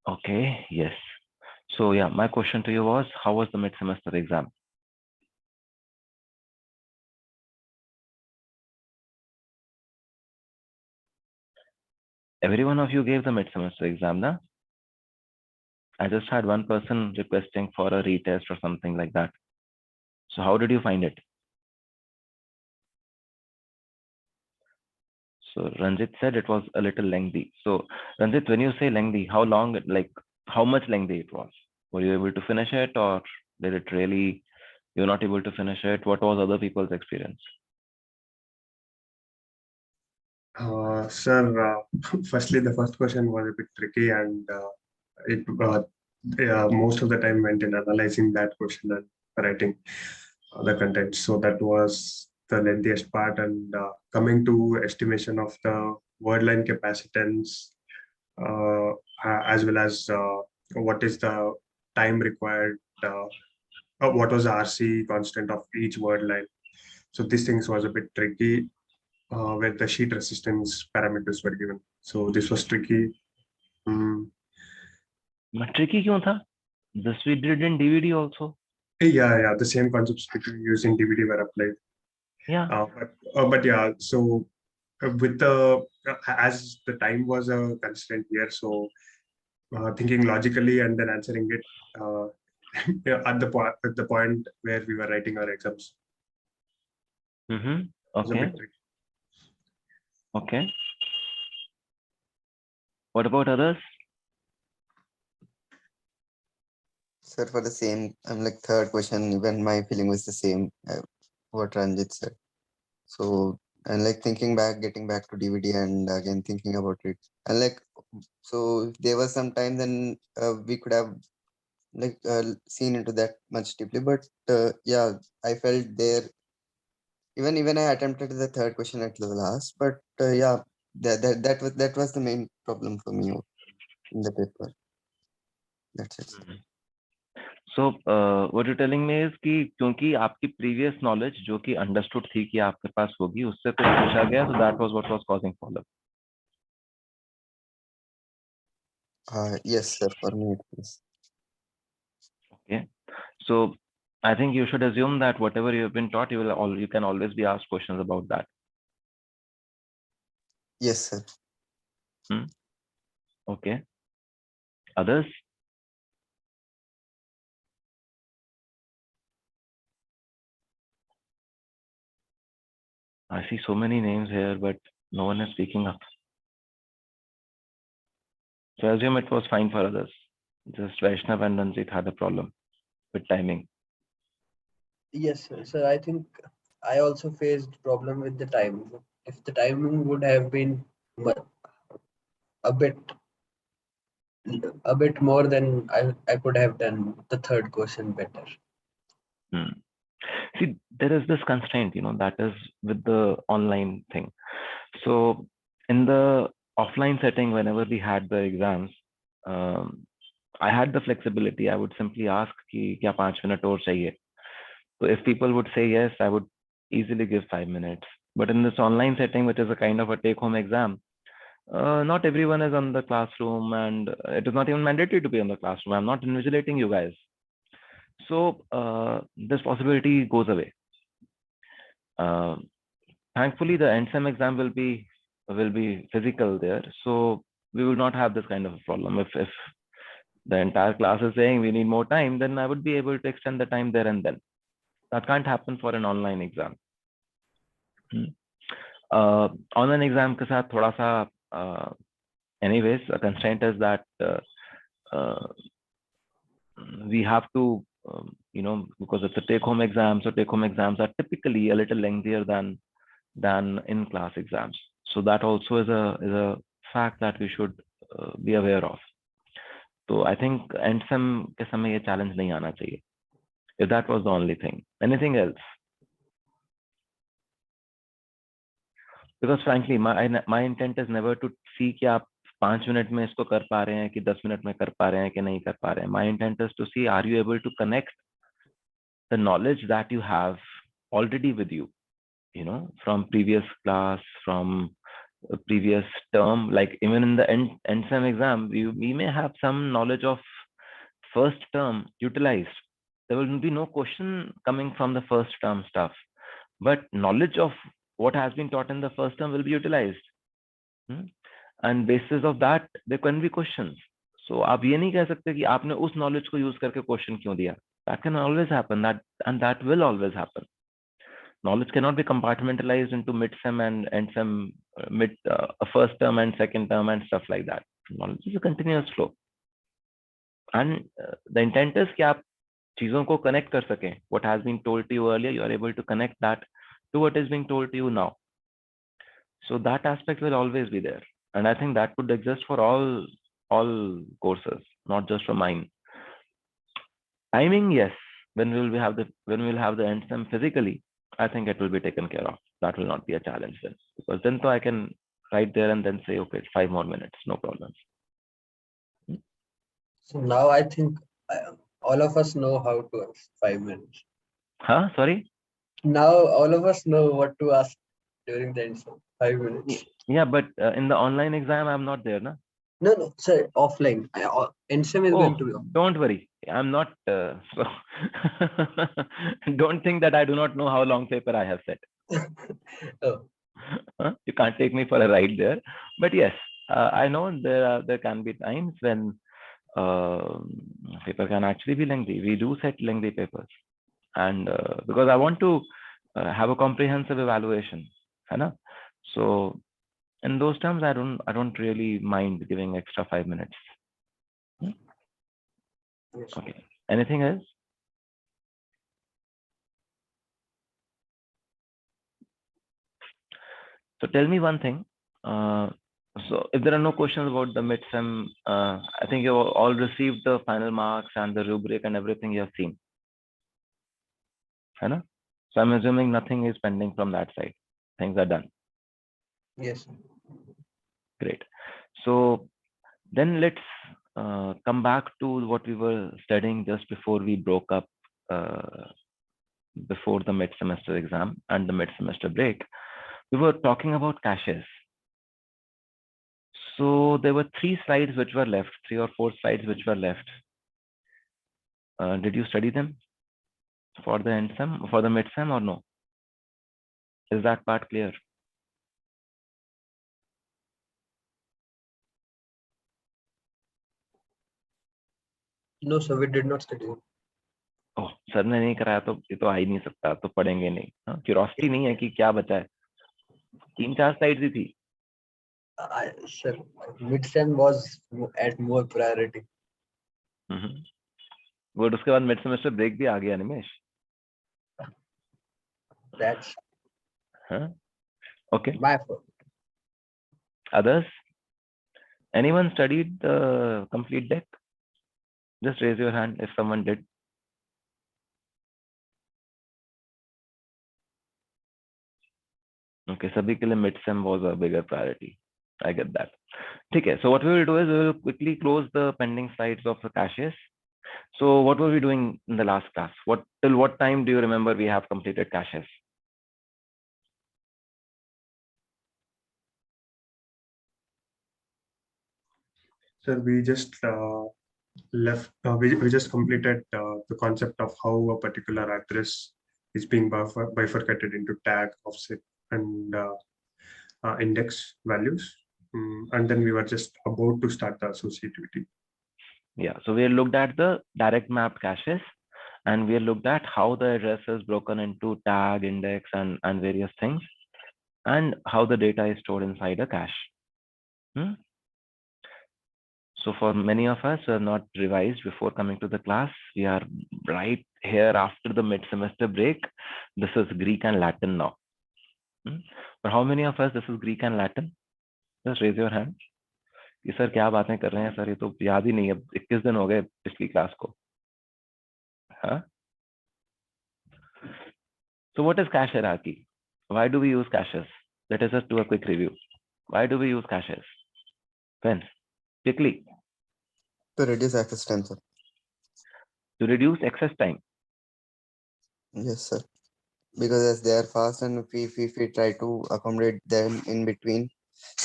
Okay, yes. So yeah, my question to you was, how was the mid-semester exam? Every one of you gave the mid-semester exam, na? I just had one person requesting for a retest or something like that. So how did you find it? So Ranjit said it was a little lengthy. So Ranjit, when you say lengthy, how long, like how much lengthy it was? Were you able to finish it, or did it really, you're not able to finish it? What was other people's experience? Sir, firstly, the first question was a bit tricky, and it yeah, most of the time went in analyzing that question and writing the content. So that was the lengthiest part. And coming to estimation of the word line capacitance, as well as what is the time required, what was the RC constant of each word line. So these things was a bit tricky, where the sheet resistance parameters were given. So this was tricky. Mm. Tricky क्यों था? This we did in DVD also. Yeah, the same concepts which we use in DVD were applied. Yeah. But yeah, so with the as the time was a constraint here, so thinking logically and then answering it yeah, at the point where we were writing our exams was a Okay. bit tricky. Okay. What about others? Sir, for the same, I'm like third question, even my feeling was the same, what Ranjit said. So, and like thinking back, getting back to DVD and again thinking about it. And like, so if there was some time, then we could have like seen into that much deeply. But yeah, I felt there, even I attempted the third question at the last, but yeah, that was the main problem for me in the paper. That's it. So what you're telling me is कि क्योंकि आपकी previous knowledge जो कि understood थी कि आपके पास होगी, उससे कुछ पूछा गया, so that was what was causing problem. Yes, sir, for me it is. Okay. So I think you should assume that whatever you have been taught, you can always be asked questions about that. Yes, sir. Okay. Others? I see so many names here, but no one is speaking up. So I assume it was fine for others. Just Vaishnav and Ranjit had a problem with timing. Yes, sir. I think I also faced problem with the time. If the timing would have been a bit more, then I could have done the third question better. See, there is this constraint, that is with the online thing. So in the offline setting, whenever we had the exams, I had the flexibility. I would simply ask कि क्या 5 minute और चाहिए. So if people would say yes, I would easily give 5 minutes. But in this online setting, which is a kind of a take-home exam, not everyone is on the classroom, and it is not even mandatory to be on the classroom. I'm not invigilating you guys. So this possibility goes away. Thankfully, the end sem exam will be physical there, so we will not have this kind of a problem. If the entire class is saying we need more time, then I would be able to extend the time there and then. That can't happen for an online exam. Online exam के साथ थोड़ा सा anyways, a constraint is that we have to because it's a take-home exam, so take-home exams are typically a little lengthier than in-class exams. So that also is a fact that we should be aware of. So I think end sem के समय ये challenge नहीं आना चाहिए. If that was the only thing. Anything else? Because frankly, my intent is never to see कि आप 5 minute में इसको कर पा रहे हैं कि 10 मिनट में कर पा रहे हैं कि नहीं कर पा रहे हैं. My intent is to see, are you able to connect the knowledge that you have already with you, from previous class, from previous term, like even in the end sem exam, we may have some knowledge of first term utilized. There will be no question coming from the first term stuff, but knowledge of what has been taught in the first term will be utilized. And basis of that there can be questions. So आप ये नहीं कह सकते कि आपने उस knowledge को use करके question क्यों दिया. That can always happen, that will always happen. Knowledge cannot be compartmentalized into mid-sem and end-sem, first term and second term and stuff like that. Knowledge is a continuous flow. And the intent is कि आप चीजों को connect कर सकें. What has been told to you earlier, you are able to connect that to what is being told to you now. So that aspect will always be there. And I think that would exist for all courses, not just for mine. Timing, yes. When we'll have the end sem physically, I think it will be taken care of. That will not be a challenge then, because then I can write there and then say, okay, 5 more minutes, no problems. So now I think all of us know how to ask 5 minutes. Huh? Sorry? Now all of us know what to ask during the end. 5 minutes. Yeah, but in the online exam, I'm not there, na? No, sir, offline. NSEM is going to be offline. Don't worry. I'm not. So don't think that I do not know how long paper I have set. Oh. You can't take me for a ride there. But yes, I know there can be times when paper can actually be lengthy. We do set lengthy papers, and because I want to have a comprehensive evaluation, Hannah. So in those terms, I don't really mind giving extra 5 minutes. Yes. Okay. Anything else? So tell me one thing. So if there are no questions about the mid-sem, I think you all received the final marks and the rubric and everything you have seen. Right? So I'm assuming nothing is pending from that side. Things are done. Yes. Great. So then let's come back to what we were studying just before we broke up, before the mid-semester exam and the mid-semester break. We were talking about caches. So there were 3 slides which were left, 3 or 4 slides which were left. Did you study them for the end sem, for the mid-sem, or no? Is that part clear? No, sir, we did not study. Oh, sir ने नहीं कराया तो ये तो आ ही नहीं सकता, तो पढ़ेंगे नहीं. क्यूरियोसिटी नहीं है कि क्या बचा है. 3-4 स्लाइड्स ही थी. Sir, mid-sem was at more priority. Good. उसके बाद मिड सेमेस्टर ब्रेक भी आ गया निमेश. That's okay. My fault. Others? Anyone studied the complete deck? Just raise your hand if someone did. Okay, sabhi ke liye mid-sem was a bigger priority. I get that. Okay, so what we will do is we will quickly close the pending slides of the caches. So what were we doing in the last class? Till what time do you remember we have completed caches? Sir, we just we just completed the concept of how a particular address is being bifurcated into tag, offset, and index values. And then we were just about to start the associativity. Yeah, so we looked at the direct mapped caches, and we looked at how the address is broken into tag, index, and various things, and how the data is stored inside a cache. So for many of us who are not revised before coming to the class, we are right here after the mid-semester break. This is Greek and Latin now. For how many of us this is Greek and Latin? Just raise your hand. ये sir क्या बातें कर रहे हैं sir, ये तो याद ही नहीं है, 21 दिन हो गए पिछली क्लास को. हाँ? So what is cache hierarchy? Why do we use caches? Let us just do a quick review. Why do we use caches? Friends, quickly. To reduce access time, sir. To reduce access time. Yes, sir. Because as they are fast, and if we try to accommodate them in between,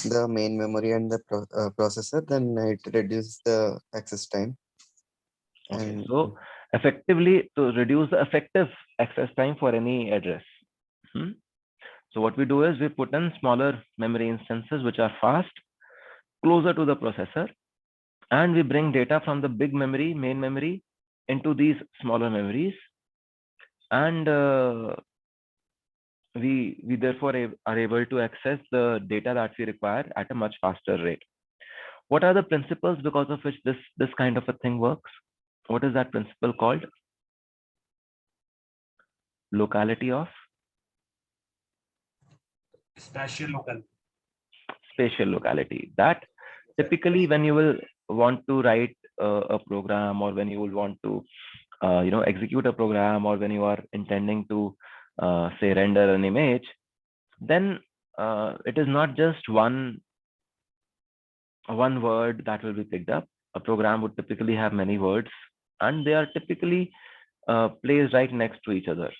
the main memory and the processor, then it reduces the access time. Okay, And so effectively to reduce the effective access time for any address. So what we do is we put in smaller memory instances which are fast, closer to the processor, and we bring data from the big memory, main memory, into these smaller memories, and we therefore are able to access the data that we require at a much faster rate. What are the principles because of which this kind of a thing works? What is that principle called? Locality of Spatial local. spatial locality. That typically when you will want to write a program, or when you will want to execute a program, or when you are intending to say render an image, then it is not just one word that will be picked up. A program would typically have many words, and they are typically placed right next to each other.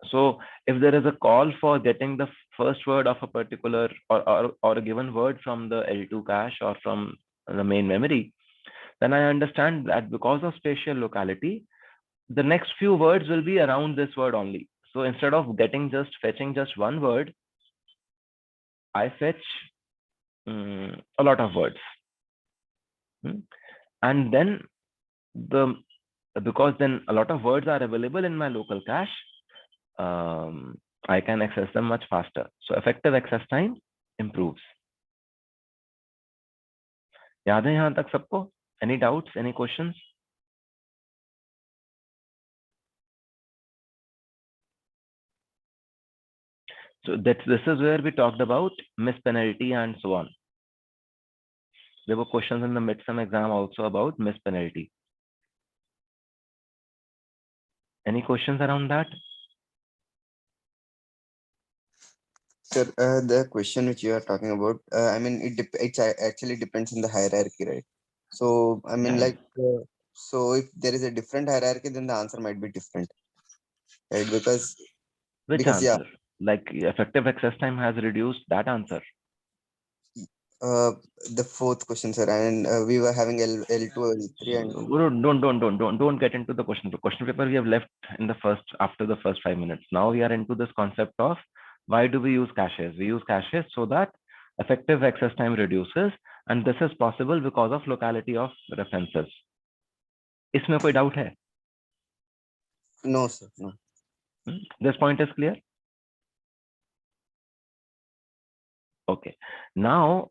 So if there is a call for getting the first word of a particular or a given word from the L2 cache or from the main memory, then I understand that because of spatial locality, the next few words will be around this word only. So instead of fetching just one word, I fetch a lot of words. And then because then a lot of words are available in my local cache, I can access them much faster. So effective access time improves. याद है यहाँ तक सबको? Any doubts? Any questions? So this is where we talked about miss penalty and so on. There were questions in the midterm exam also about miss penalty. Any questions around that? Sir, the question which you are talking about, I mean, it actually depends on the hierarchy, right? So, I mean, so if there is a different hierarchy, then the answer might be different, right? Which answer? Yeah, Like effective access time has reduced that answer. The fourth question, sir, and we were having L2, L3, and Don't get into the question. The question paper we have left in after the first 5 minutes. Now we are into this concept of why do we use caches? We use caches so that effective access time reduces, and this is possible because of locality of references. इसमें कोई doubt है? No, sir, no. This point is clear? Okay. Now,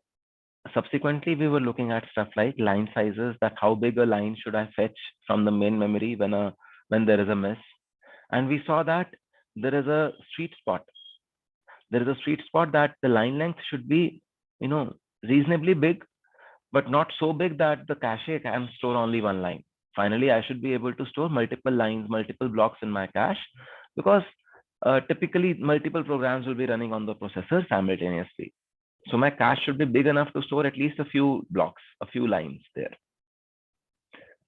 subsequently, we were looking at stuff like line sizes, that how big a line should I fetch from the main memory when there is a miss. And we saw that there is a sweet spot. There is a sweet spot that the line length should be, reasonably big, but not so big that the cache can store only one line. Finally, I should be able to store multiple lines, multiple blocks in my cache, because typically multiple programs will be running on the processor simultaneously. So my cache should be big enough to store at least a few blocks, a few lines there.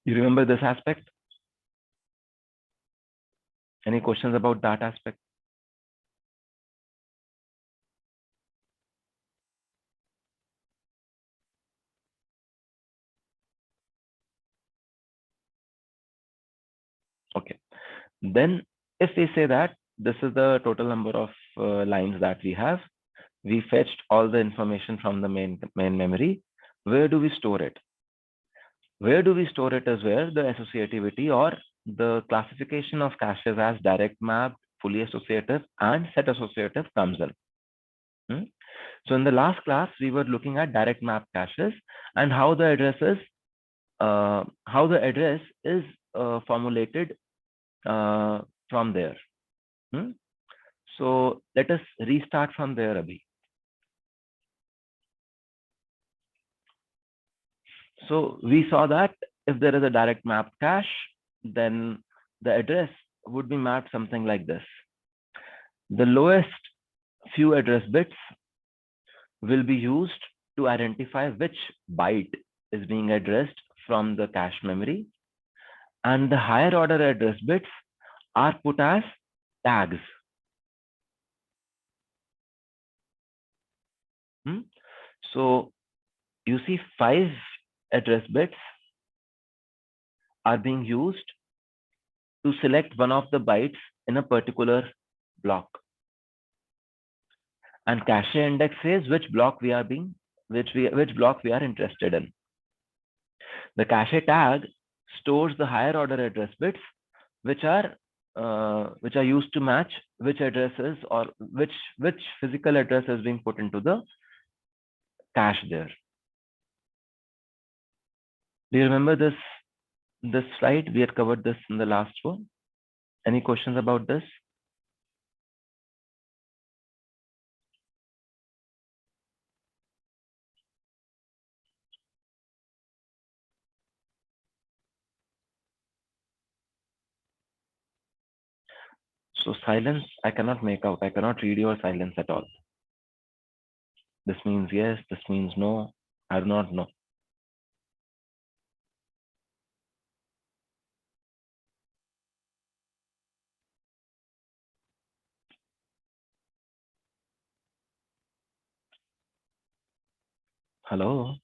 You remember this aspect? Any questions about that aspect? Okay. Then if we say that this is the total number of lines that we have, we fetched all the information from the main memory. Where do we store it? Where do we store it is where the associativity or the classification of caches as direct map, fully associative, and set associative comes in. So in the last class, we were looking at direct map caches and how the address is formulated from there. So let us restart from there, Abhi. So we saw that if there is a direct map cache, then the address would be mapped something like this. The lowest few address bits will be used to identify which byte is being addressed from the cache memory, and the higher order address bits are put as tags. So you see 5 address bits are being used to select one of the bytes in a particular block. And cache index says which block we are interested in. The cache tag stores the higher order address bits, which are used to match which addresses or which physical address is being put into the cache there. Do you remember this slide? We had covered this in the last one. Any questions about this? So silence, I cannot make out. I cannot read your silence at all. This means yes, this means no. I do not know. Hello?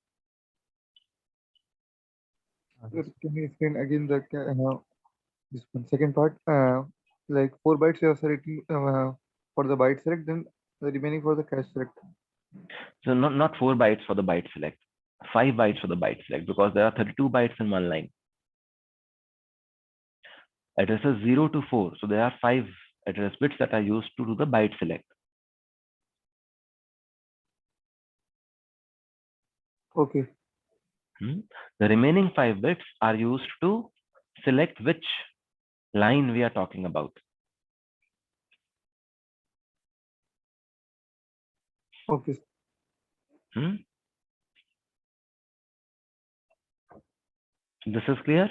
Sir, can you explain again this one second part? Like 4 bytes you are selecting for the byte select, then the remaining for the cache select. So not 4 bytes for the byte select, 5 bytes for the byte select, because there are 32 bytes in one line. Addresses 0 to 4. So there are 5 address bits that are used to do the byte select. Okay. The remaining 5 bits are used to select which line we are talking about. Okay. This is clear?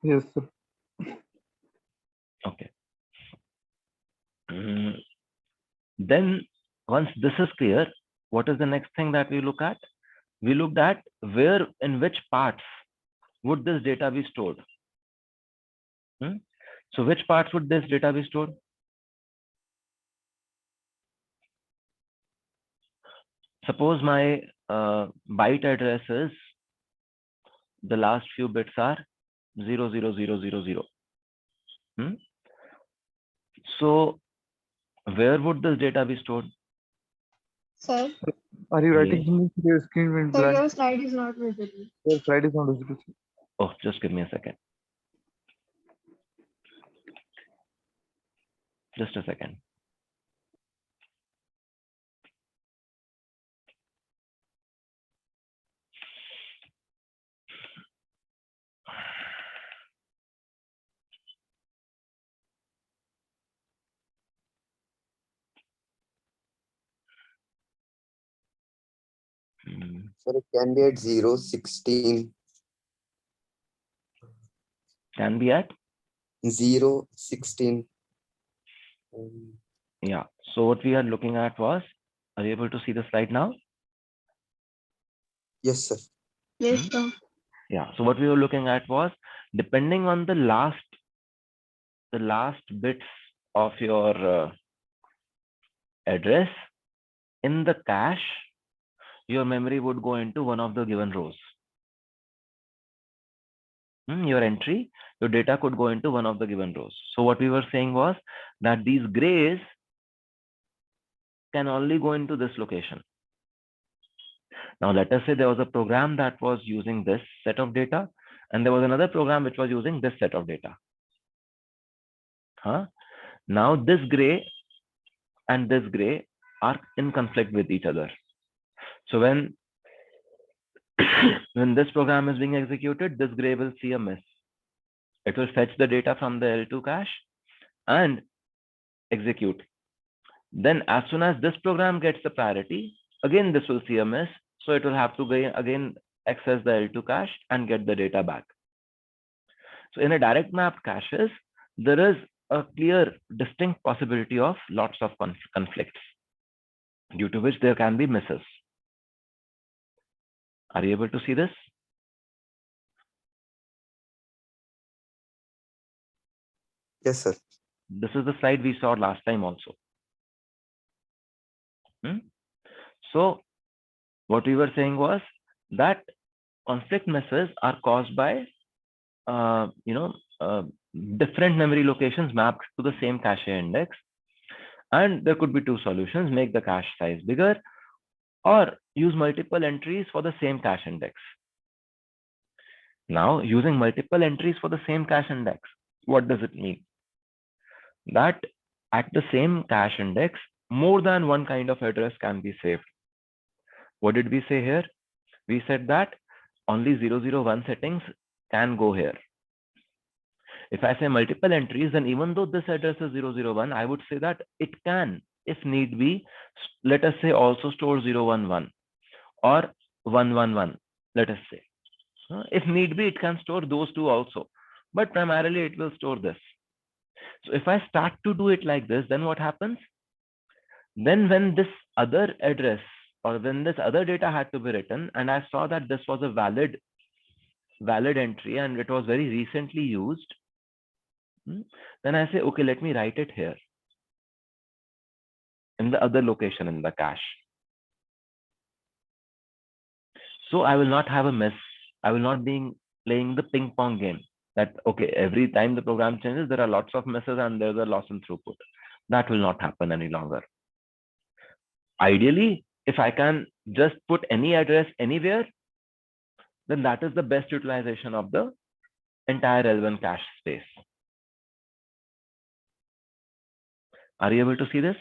Yes, sir. Okay. Then once this is clear, what is the next thing that we look at? We looked at where, in which parts would this data be stored. So which parts would this data be stored? Suppose my byte address is, the last few bits are 00000. So where would this data be stored? Sir, Are you writing Yes. something to your screen when sir, blank? your slide is not visible. Your slide is not visible. Sir. Oh, just give me a second. Just a second. So it can be at 0, 16. Can be at 0, 16. Yeah. So what we are looking at was, are you able to see the slide now? Yes, sir. Yes, sir. Yeah. So what we were looking at was, depending on the last bits of your address in the cache, your memory would go into one of the given rows. Your entry, your data could go into one of the given rows. So what we were saying was that these grays can only go into this location. Now let us say there was a program that was using this set of data, and there was another program which was using this set of data. Now this gray and this gray are in conflict with each other. So when this program is being executed, this gray will see a miss. It will fetch the data from the L2 cache and execute. Then as soon as this program gets the priority, again this will see a miss. So it will have to again access the L2 cache and get the data back. So in a direct map caches, there is a clear, distinct possibility of lots of conflicts, due to which there can be misses. Are you able to see this? Yes, sir. This is the slide we saw last time also. So What we were saying was that conflict messes are caused by different memory locations mapped to the same cache index. And there could be two solutions: make the cache size bigger, or use multiple entries for the same cache index. Now, using multiple entries for the same cache index, what does it mean? That at the same cache index, more than one kind of address can be saved. What did we say here? We said that only 001 settings can go here. If I say multiple entries, then even though this address is 001, I would say that it can, if need be, let us say also store 011 or 111, let us say. If need be, it can store those two also, but primarily it will store this. So if I start to do it like this, then what happens? Then when this other address or when this other data had to be written, and I saw that this was a valid entry and it was very recently used, then I say, okay, let me write it here in the other location in the cache. So I will not have a mess. I will not be playing the ping pong game that, okay, every time the program changes, there are lots of messes and there's a loss in throughput. That will not happen any longer. Ideally, if I can just put any address anywhere, then that is the best utilization of the entire relevant cache space. Are you able to see this?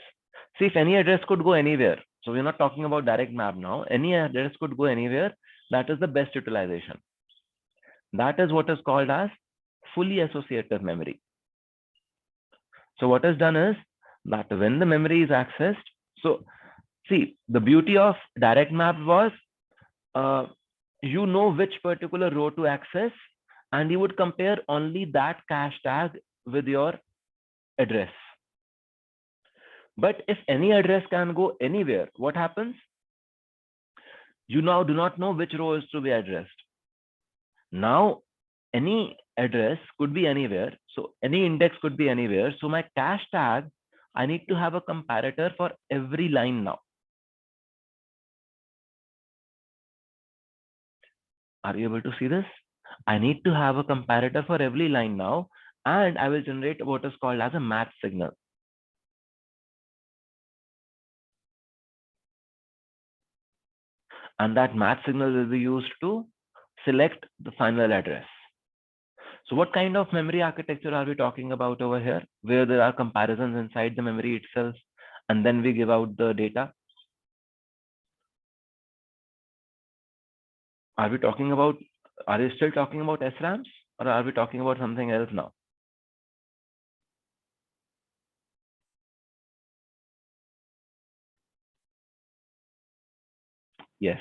See, if any address could go anywhere, so we're not talking about direct map now, any address could go anywhere, that is the best utilization. That is what is called as fully associative memory. So what is done is that when the memory is accessed, so see, the beauty of direct map was you know which particular row to access, and you would compare only that cache tag with your address. But if any address can go anywhere, what happens? You now do not know which row is to be addressed. Now, any address could be anywhere. So any index could be anywhere. So my cache tag, I need to have a comparator for every line now. Are you able to see this? I need to have a comparator for every line now, and I will generate what is called as a match signal. And that match signal will be used to select the final address. So what kind of memory architecture are we talking about over here, where there are comparisons inside the memory itself, and then we give out the data? Are we talking about, are you still talking about SRAMs, or are we talking about something else now? Yes.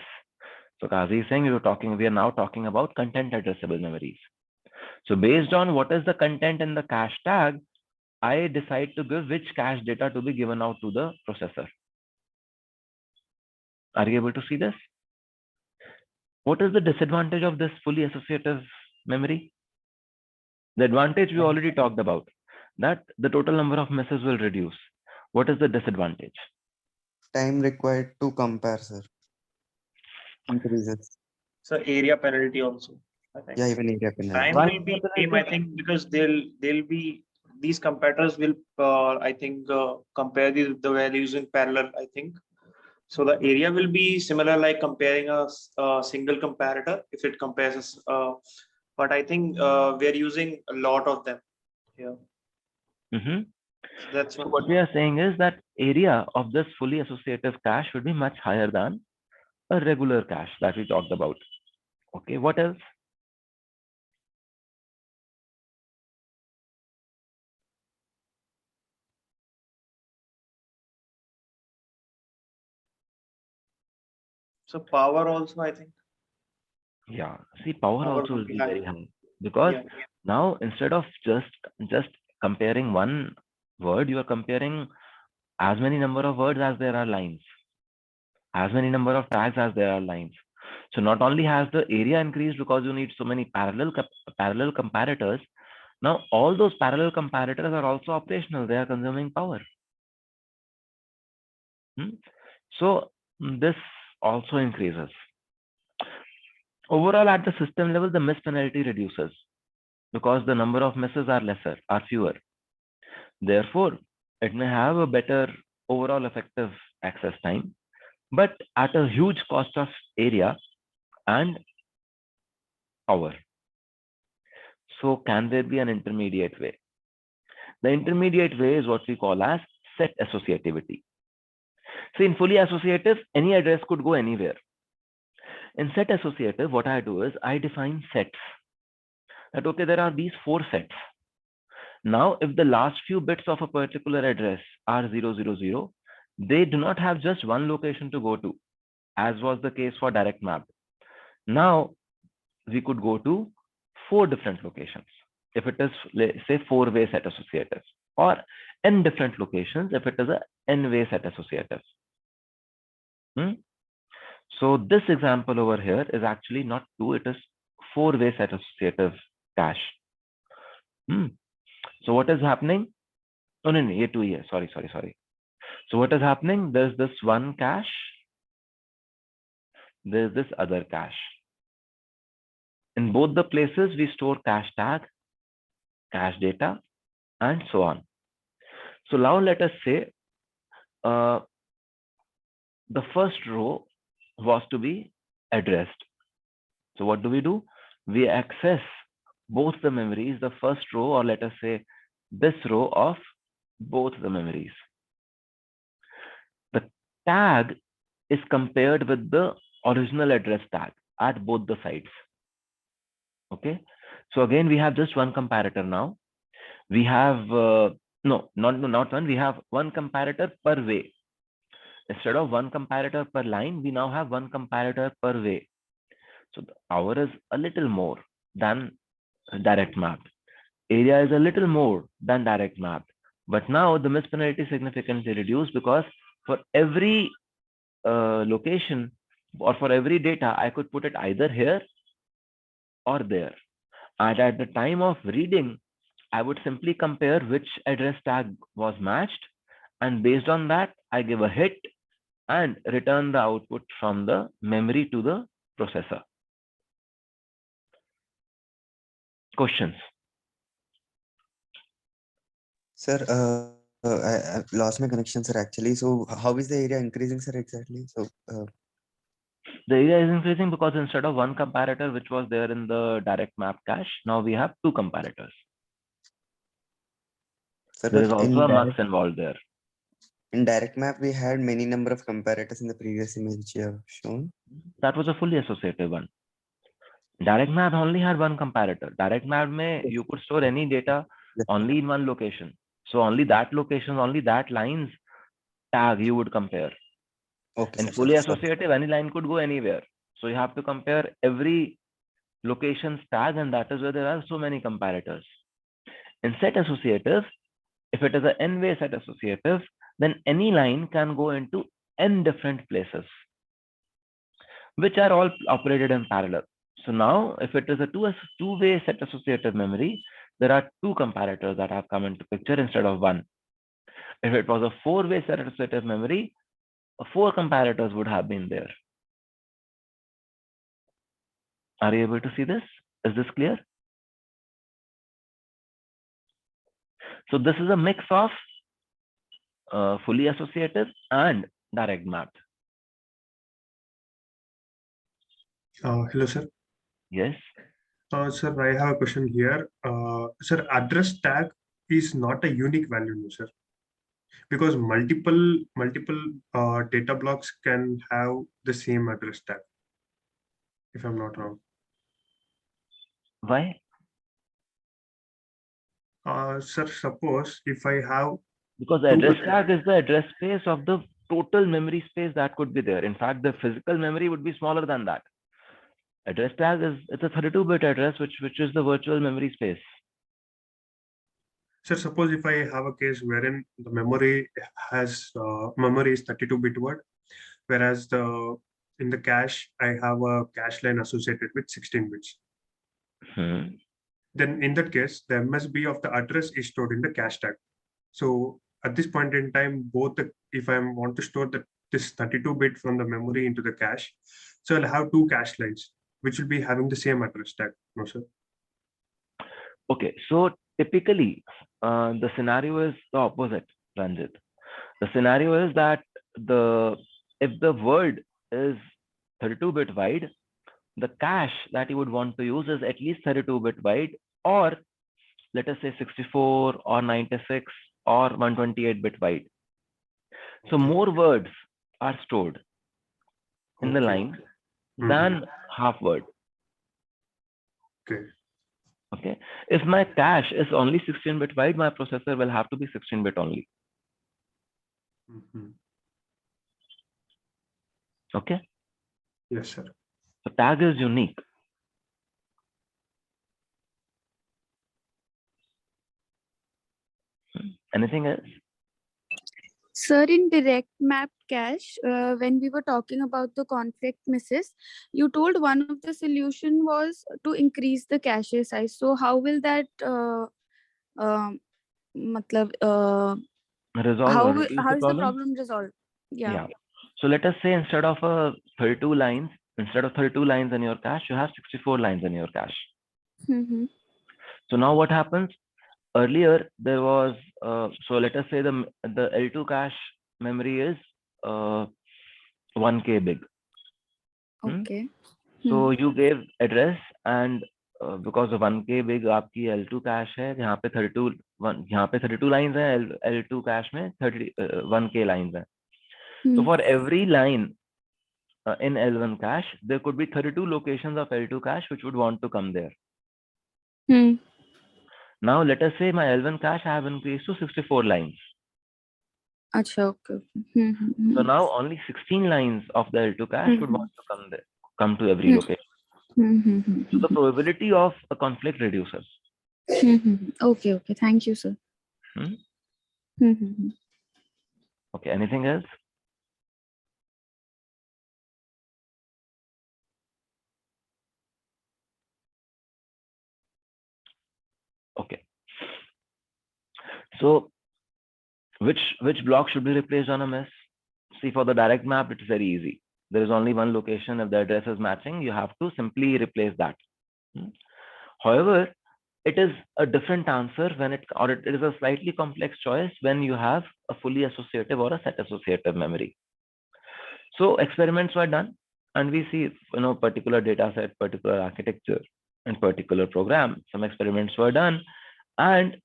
So Kazi is saying we are now talking about content addressable memories. So based on what is the content in the cache tag, I decide to give which cache data to be given out to the processor. Are you able to see this? What is the disadvantage of this fully associative memory? The advantage we already talked about, that the total number of messes will reduce. What is the disadvantage? Time required to compare, sir. Increases. So area penalty also, I think. Yeah, even area penalty. Time will be same, I think, because they'll be, these comparators will I think compare the values in parallel, I think. So the area will be similar, like comparing a single comparator if it compares but I think we're using a lot of them here. That's so what we are saying is that area of this fully associative cache should be much higher than a regular cache that we talked about. Okay, what else? So power also, I think. Yeah, see, power also will be very high, because now instead of just comparing one word, you are comparing as many number of words as there are lines, as many number of tags as there are lines. So not only has the area increased because you need so many parallel comparators, now all those parallel comparators are also operational. They are consuming power. So this also increases. Overall, at the system level, the miss penalty reduces because the number of misses are fewer. Therefore, it may have a better overall effective access time, but at a huge cost of area and power. So can there be an intermediate way? The intermediate way is what we call as set associativity. See, in fully associative, any address could go anywhere. In set associative, what I do is I define sets. That okay, there are these 4 sets. Now, if the last few bits of a particular address are 000, they do not have just one location to go to, as was the case for direct map. Now, we could go to 4 different locations. If it is, say, 4-way set associative, or n different locations if it is a n-way set associative. So this example over here is actually not 2, it is 4-way set associative cache. So what is happening? Oh, no, no, 2 here. Sorry. So what is happening? There's this one cache. There's this other cache. In both the places, we store cache tag, cache data, and so on. So now let us say the first row was to be addressed. So what do? We access both the memories, the first row, or let us say this row of both the memories. The tag is compared with the original address tag at both the sides. Okay. So again, we have just one comparator now. We have, no, not one. We have one comparator per way. Instead of one comparator per line, we now have one comparator per way. So the power is a little more than direct map. Area is a little more than direct map. But now the miss penalty is significantly reduced because for every location or for every data, I could put it either here or there. And at the time of reading, I would simply compare which address tag was matched. And based on that, I give a hit and return the output from the memory to the processor. Questions? Sir, I lost my connection, sir, actually. So how is the area increasing, sir, exactly? So the area is increasing because instead of one comparator, which was there in the direct map cache, now we have 2 comparators. sir, There is but also a mux involved there. in direct map, we had many number of comparators in the previous image you have shown. That was a fully associative one. Direct map only had one comparator. Direct map you could store any data only in one location. So only that location, only that line's tag you would compare. Okay, In fully associative, any line could go anywhere. So you have to compare every location's tag, and that is where there are so many comparators. In set associative, if it is an n-way set associative, then any line can go into n different places, which are all operated in parallel. So now, if it is a two-way set associative memory, there are 2 comparators that have come into picture instead of 1. If it was a 4-way set associative memory, 4 comparators would have been there. Are you able to see this? Is this clear? So this is a mix of fully associative and direct map. Hello, sir. Yes. Sir, I have a question here. Sir, address tag is not a unique value, no, sir, because multiple data blocks can have the same address tag, if I'm not wrong. Why? Sir, suppose if I have, because the address tag is the address space of the total memory space that could be there. In fact, the physical memory would be smaller than that. Address tag it's a 32-bit address, which is the virtual memory space. Sir, suppose if I have a case wherein the memory has memory is 32-bit word, whereas in the cache I have a cache line associated with 16 bits. Then in that case, the MSB of the address is stored in the cache tag. So at this point in time, both if I want to store the this 32-bit from the memory into the cache. So I'll have two cache lines, which will be having the same address tag. No, sir. Okay, so typically the scenario is the opposite, Ranjit. The scenario is that if the word is 32-bit wide, the cache that you would want to use is at least 32-bit wide, or let us say 64 or 96 or 128-bit wide. So more words are stored in the line than half word. Okay. Okay. If my cache is only 16-bit wide, my processor will have to be 16-bit only. Okay. Yes, sir. So tag is unique. Anything else? Sir, in direct map cache, when we were talking about the conflict misses, you told one of the solution was to increase the cache size. So how will that matlab, Resolve how or reduce how the is the problem? problem resolved? Yeah. So let us say instead of 32 lines in your cache, you have 64 lines in your cache. So now what happens? Earlier there was so let us say the L2 cache memory is 1K big. Okay. So you gave address and because of 1K big आपकी L2 cache है यहाँ पे 32 lines हैं L2 cache में 1K lines हैं. So for every line in L1 cache, there could be 32 locations of L2 cache which would want to come there. Now let us say my L1 cache I have increased to 64 lines. Achha, okay. So now only 16 lines of the L2 cache would want to come to every location. So the probability of a conflict reduces. Okay. Thank you, sir. Okay, anything else? Okay. So which block should be replaced on a mess? See, for the direct map, it's very easy. There is only one location. If the address is matching, you have to simply replace that. However, it is a different answer when it is a slightly complex choice when you have a fully associative or a set associative memory. So experiments were done, and we see, particular data set, particular architecture, and particular program. Some experiments were done, and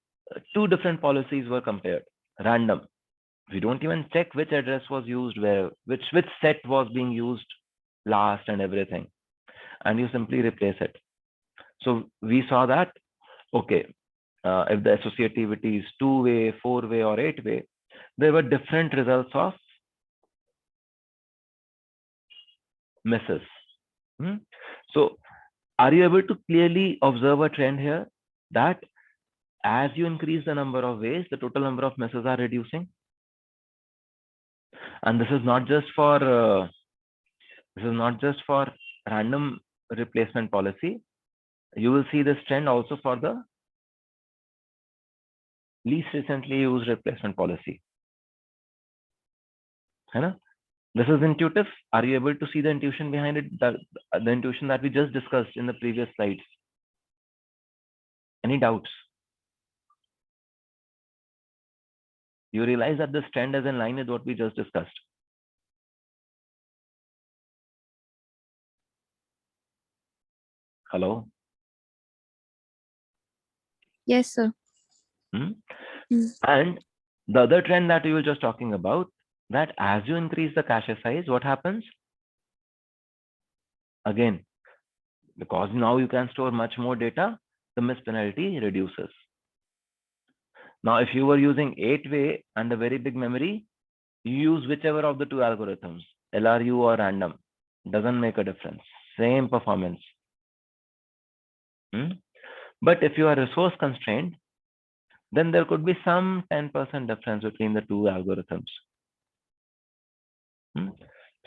two different policies were compared. Random. We don't even check which address was used where, which set was being used last and everything, and you simply replace it. So we saw that, okay, if the associativity is 2-way, 4-way, or 8-way, there were different results of misses. So are you able to clearly observe a trend here that as you increase the number of ways, the total number of misses are reducing? And this is not just for random replacement policy. You will see this trend also for the least recently used replacement policy. This is intuitive. Are you able to see the intuition behind it? The intuition that we just discussed in the previous slides. Any doubts? You realize that this trend is in line with what we just discussed. Hello? Yes, sir. And the other trend that we were just talking about, that as you increase the cache size, what happens? Again, because now you can store much more data, the miss penalty reduces. Now, if you were using 8-way and a very big memory, you use whichever of the two algorithms, LRU or random, doesn't make a difference. Same performance. But if you are resource constrained, then there could be some 10% difference between the two algorithms.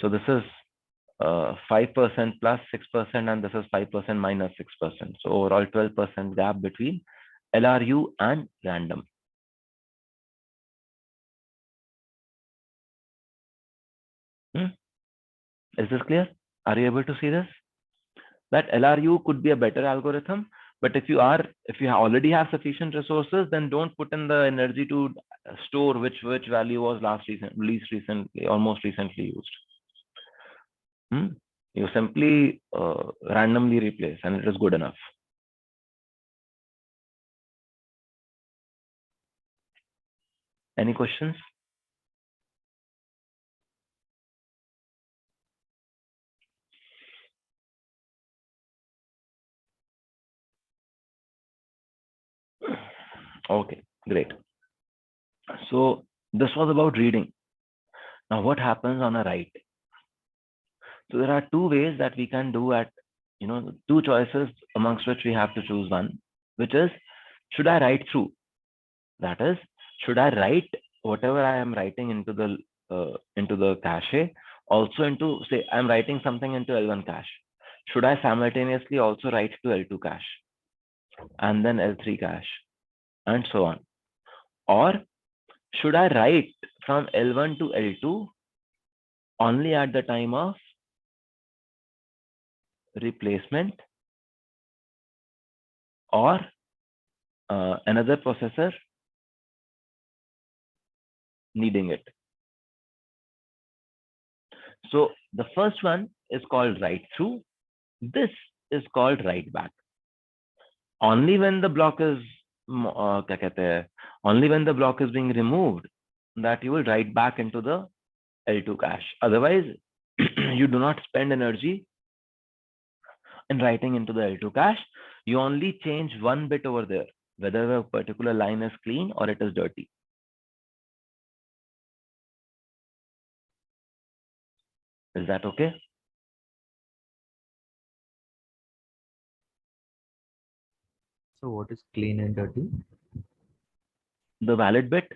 So this is 5% plus 6%, and this is 5% minus 6%. So overall 12% gap between LRU and random. Is this clear? Are you able to see this? That LRU could be a better algorithm, but if you already have sufficient resources, then don't put in the energy to store which value was least recently or most recently used. You simply randomly replace, and it is good enough. Any questions? Okay, great. So this was about reading. Now what happens on a write? So there are two ways that we can do at, two choices amongst which we have to choose one, which is, should I write through? That is, should I write whatever I am writing into the cache also into, say, I'm writing something into L1 cache. Should I simultaneously also write to L2 cache and then L3 cache and so on? Or should I write from L1 to L2 only at the time of replacement or another processor needing it? So the first one is called write through. This is called write back. Only when the block is only when the block is being removed that you will write back into the L2 cache. Otherwise, you do not spend energy in writing into the L2 cache. You only change one bit over there, whether a particular line is clean or it is dirty. Is that okay? So what is clean and dirty? The valid bit.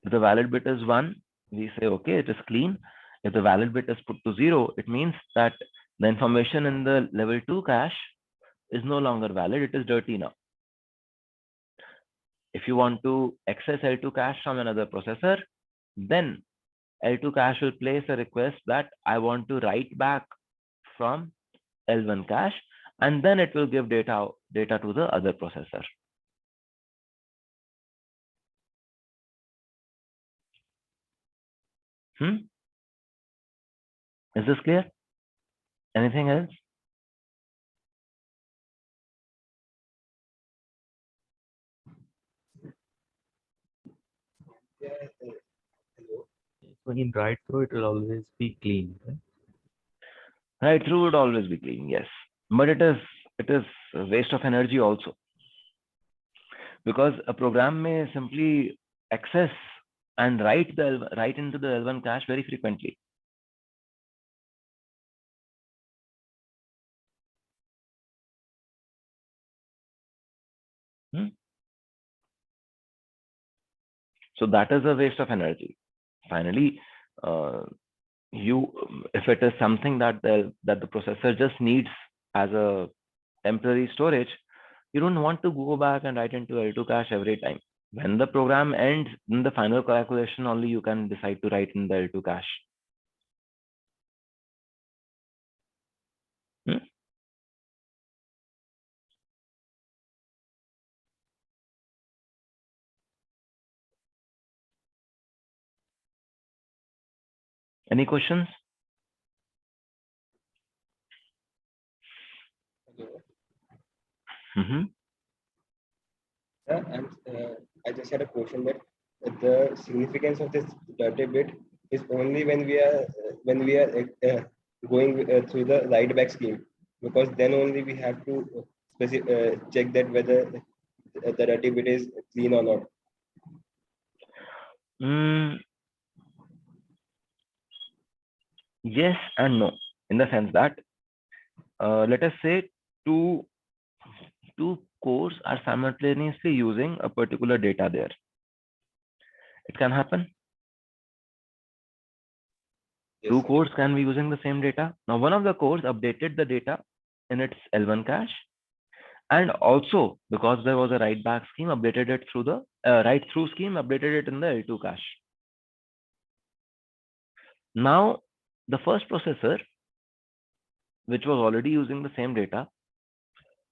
If the valid bit is 1, we say, okay, it is clean. If the valid bit is put to 0, it means that the information in the level 2 cache is no longer valid. It is dirty now. If you want to access L2 cache from another processor, then L2 cache will place a request that I want to write back from L1 cache, and then it will give data to the other processor. Is this clear? Anything else? So in write through, it will always be clean, right? Write through would always be clean, yes, but it is a waste of energy also, because a program may simply access and write into the L1 cache very frequently. So that is a waste of energy. Finally, if it is something that the processor just needs as a temporary storage, you don't want to go back and write into L2 cache every time. When the program ends, in the final calculation, only you can decide to write in the L2 cache. Any questions? And I just had a question that the significance of this dirty bit is only when we are going through the write back scheme, because then only we have to check that whether the dirty bit is clean or not. Yes and no, in the sense that let us say two cores are simultaneously using a particular data there. It can happen. Yes, two cores can be using the same data. Now, one of the cores updated the data in its L1 cache, and also because there was a write back scheme, updated it through the write through scheme, updated it in the L2 cache. Now, the first processor, which was already using the same data,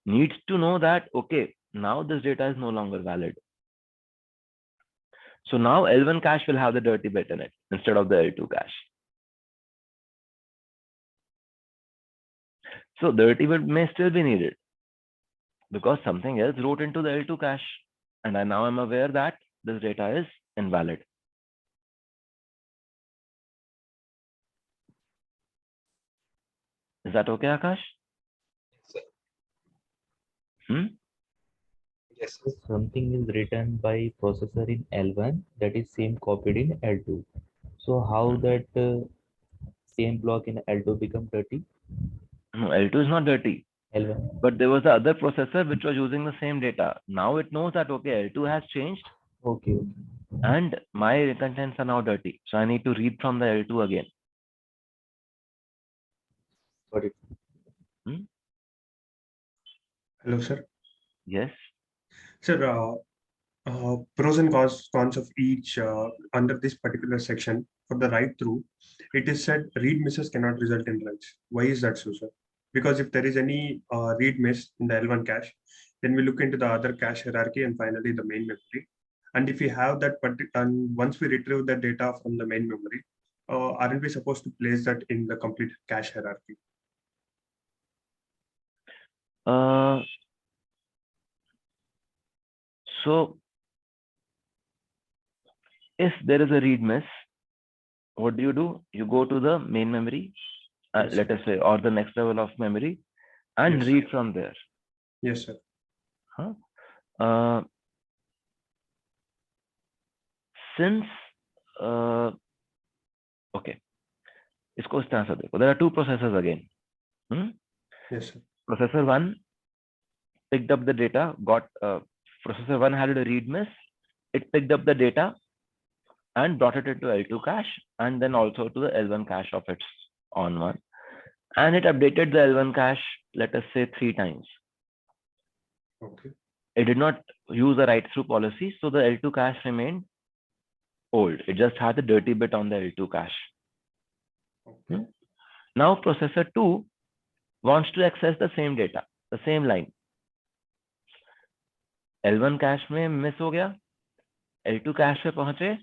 needs to know that, okay, now this data is no longer valid. So now L1 cache will have the dirty bit in it instead of the L2 cache. So dirty bit may still be needed because something else wrote into the L2 cache, and now I'm aware that this data is invalid. Is that okay, Akash? Hmm? Yes. Something is written by processor in L1 that is same copied in L2. So how that same block in L2 become dirty? No, L2 is not dirty. L1. But there was the other processor which was using the same data. Now it knows that, okay, L2 has changed Okay. and my contents are now dirty. So I need to read from the L2 again. Got it. Hmm? Hello, sir. Yes. Sir, pros and cons of each under this particular section for the write through, it is said read misses cannot result in runs. Why is that so, sir? Because if there is any read miss in the L1 cache, then we look into the other cache hierarchy and finally the main memory. And if we have that, and once we retrieve the data from the main memory, aren't we supposed to place that in the complete cache hierarchy? So if there is a read miss, what do? You go to the main memory, Yes, let sir. us say, or the next level of memory, and Yes. read from there. Yes, sir. Huh? Since okay, isko is तरह से देखो. There are two processors again. Yes, sir. Processor 1 picked up the data, got processor 1 had a read miss. It picked up the data and brought it into L2 cache and then also to the L1 cache of its on one. And it updated the L1 cache, let us say 3 times. Okay. It did not use a write through policy, so the L2 cache remained old. It just had the dirty bit on the L2 cache. Okay. Now processor 2 wants to access the same data, the same line. L1 cache में miss हो गया, L2 cache पे पहुंचे,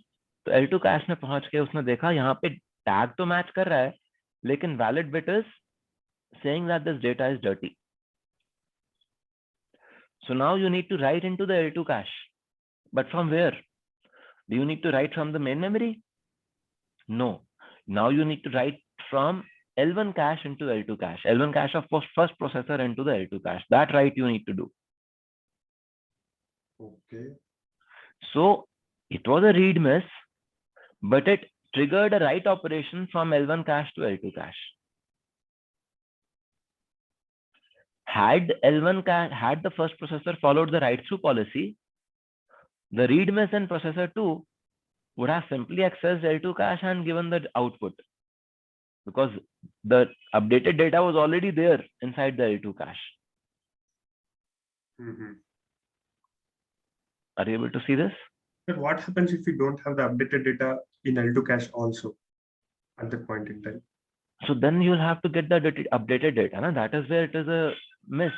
तो L2 cache में पहुंच के उसने देखा यहाँ पे टैग तो मैच कर रहा है, लेकिन valid bit is saying that this data is dirty. So now you need to write into the L2 cache. But from where? Do you need to write from the main memory? No. Now you need to write from L1 cache into L2 cache. L1 cache of first processor into the L2 cache. That write you need to do. Okay. So it was a read miss, but it triggered a write operation from L1 cache to L2 cache. Had L1 cache, had the first processor followed the write through policy, the read miss in processor 2 would have simply accessed L2 cache and given the output, because the updated data was already there inside the L2 cache. Mm-hmm. Are you able to see this? But what happens if we don't have the updated data in L2 cache also at that point in time? So then you'll have to get the updated data. Na? That is where it is a miss.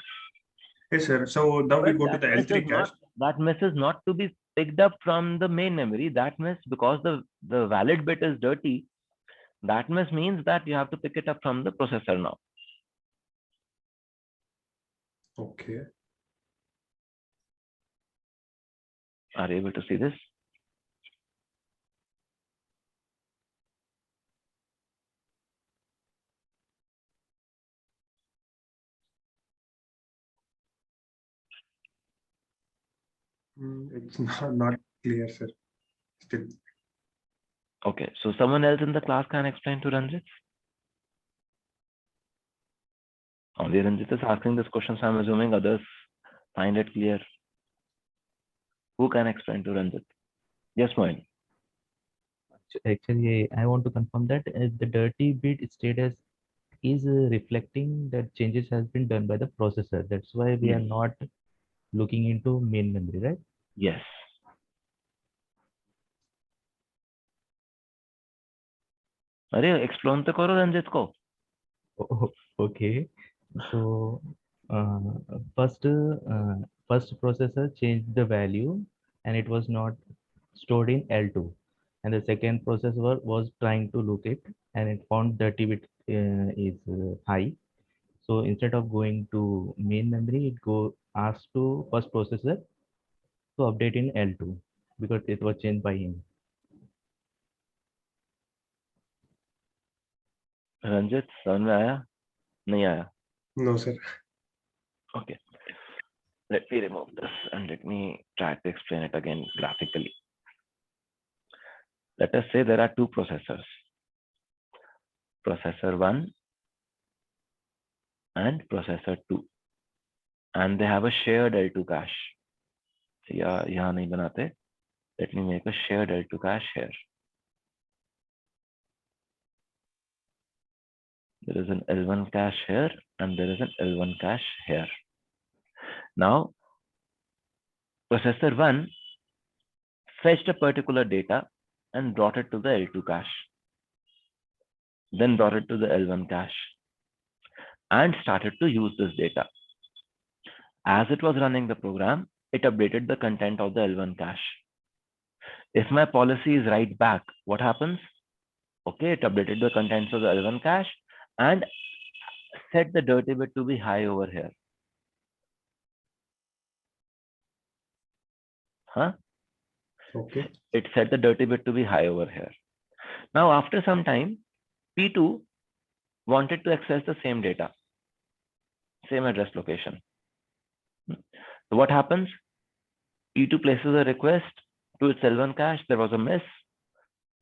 Yes, sir. So now we But go to the L3 cache. That miss is not to be picked up from the main memory. That miss, because the valid bit is dirty, that miss means that you have to pick it up from the processor now. Okay. Are you able to see this? It's not clear, sir. Still. Okay, so someone else in the class can explain to Ranjit? Only Ranjit is asking this question, so I'm assuming others find it clear. Who can explain to Ranjit? Yes, Moin. Actually, I want to confirm that the dirty bit status is reflecting that changes has been done by the processor. That's why we are Yes. not looking into main memory, right? Yes. अरे explain तो करो रंजित को. Okay. So first processor changed the value and it was not stored in L2. And the second processor was trying to look it and it found 30 bit is high. So instead of going to main memory, it go asked to first processor to update in L2 because it was changed by him. Ranjit समझ में आया? नहीं आया? No, sir. Okay. Let me remove this and let me try to explain it again graphically. Let us say there are two processors, processor 1 and processor 2, and they have a shared L2 cache. यहाँ नहीं बनाते. Let me make a shared L2 cache here. There is an L1 cache here and there is an L1 cache here. Now, processor 1 fetched a particular data and brought it to the L2 cache, then brought it to the L1 cache and started to use this data. As it was running the program, it updated the content of the L1 cache. If my policy is write back, what happens? Okay, it updated the contents of the L1 cache and set the dirty bit to be high over here. Huh? Okay. It set the dirty bit to be high over here. Now, after some time, P2 wanted to access the same data, same address location. So what happens? P2 places a request to its L1 cache. There was a miss.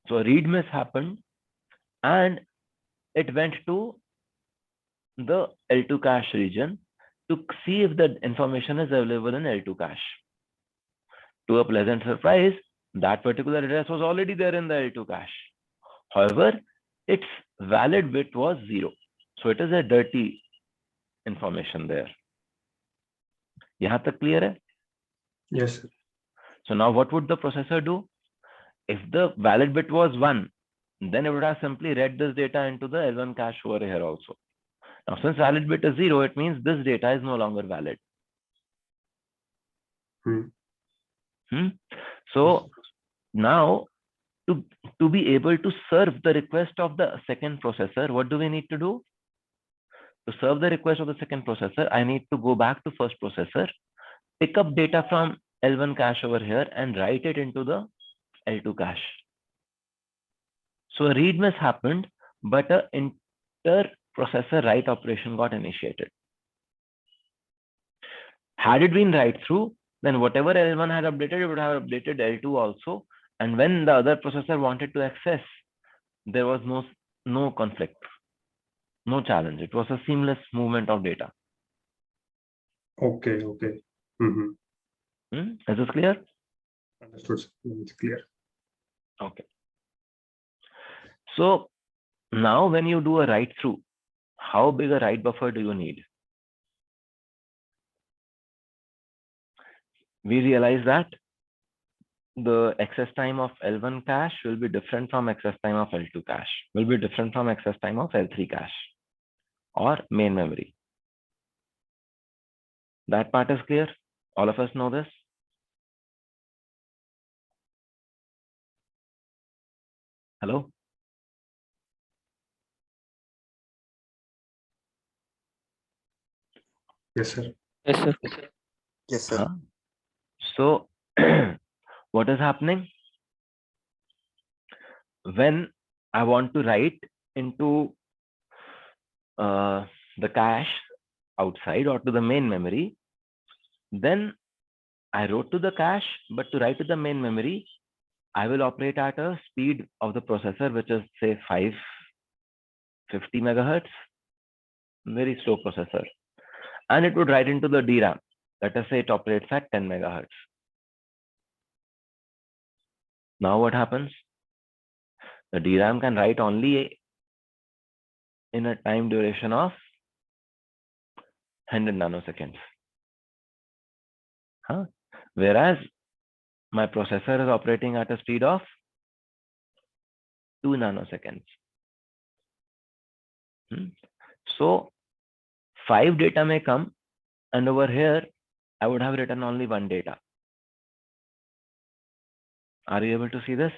So a read miss happened and it went to the L2 cache region to see if the information is available in L2 cache. To a pleasant surprise, that particular address was already there in the L2 cache. However, its valid bit was 0. So it is a dirty information there. यहाँ तक clear है? Yes, sir. So now what would the processor do? If the valid bit was 1, then it would have simply read this data into the L1 cache over here also. Now, since valid bit is 0, it means this data is no longer valid. So now to be able to serve the request of the second processor, what do we need to do? To serve the request of the second processor, I need to go back to first processor, pick up data from L1 cache over here and write it into the L2 cache. So a read miss happened, but a inter-processor write operation got initiated. Had it been write through, then whatever L1 had updated, it would have updated L2 also. And when the other processor wanted to access, there was no conflict, no challenge. It was a seamless movement of data. Okay, okay. Is this clear? Understood, sir. It's clear. Okay. So now when you do a write through, how big a write buffer do you need? We realize that the access time of L1 cache will be different from access time of L2 cache, will be different from access time of L3 cache or main memory. That part is clear? All of us know this? Hello? Yes, sir. Yes, sir. Yes, sir. So what is happening? When I want to write into the cache outside or to the main memory, then I wrote to the cache, but to write to the main memory, I will operate at a speed of the processor, which is say 550 megahertz, very slow processor. And it would write into the DRAM. Let us say it operates at 10 megahertz. Now what happens? The DRAM can write only in a time duration of 100 nanoseconds. Whereas my processor is operating at a speed of 2 nanoseconds. So 5 data may come, and over here I would have written only 1 data. Are you able to see this?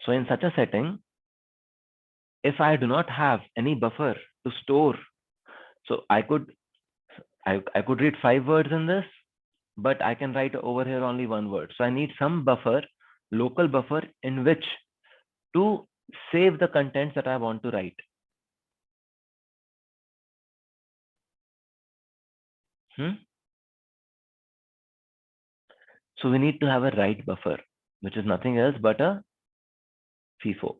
So in such a setting, if I do not have any buffer to store, so I could read 5 words in this, but I can write over here only 1 word. So I need some buffer, local buffer, in which to save the contents that I want to write. So we need to have a write buffer, which is nothing else but a FIFO.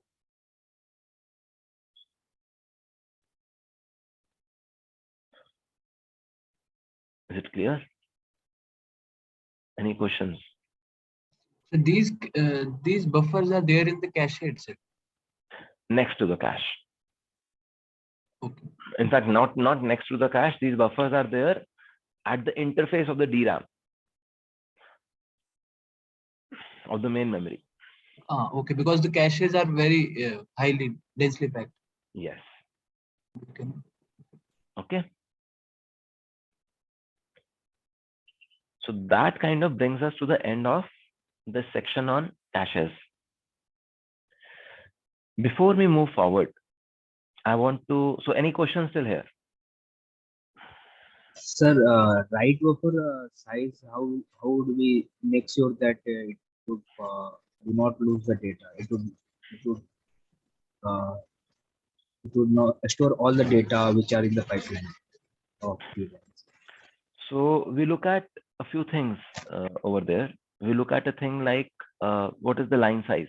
Is it clear? Any questions? So these buffers are there in the cache itself. Next to the cache. Okay. In fact, not next to the cache. These buffers are there at the interface of the DRAM of the main memory. Okay, because the caches are very highly densely packed. Yes. Okay. Okay. So that kind of brings us to the end of this section on caches. Before we move forward, I want to, so any questions still here? Sir, write buffer size, how do we make sure that it would do not lose the data? It would not store all the data which are in the pipeline of data. So we look at a few things over there. We look at a thing like what is the line size?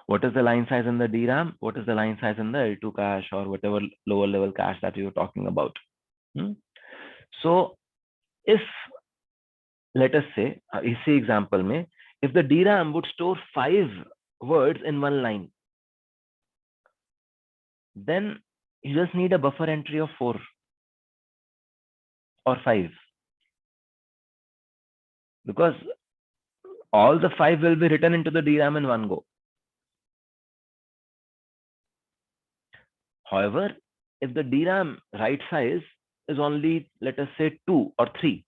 What is the line size in the DRAM? What is the line size in the L2 cache or whatever lower level cache that you were talking about? So if, let us say, इसी example में, if the DRAM would store 5 words in one line, then you just need a buffer entry of 4 or 5, because all the 5 will be written into the DRAM in one go. However, if the DRAM write size is only, let us say, 2 or 3,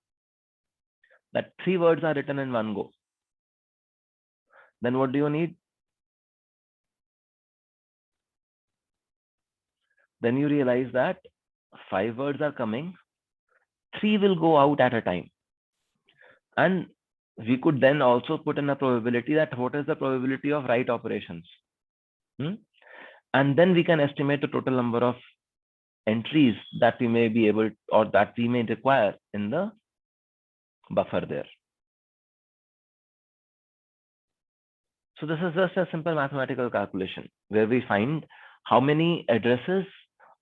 that 3 words are written in one go, then what do you need? Then you realize that 5 words are coming, 3 will go out at a time. And we could then also put in a probability that what is the probability of write operations. And then we can estimate the total number of entries that we may be able, or that we may require in the buffer there. So this is just a simple mathematical calculation where we find how many addresses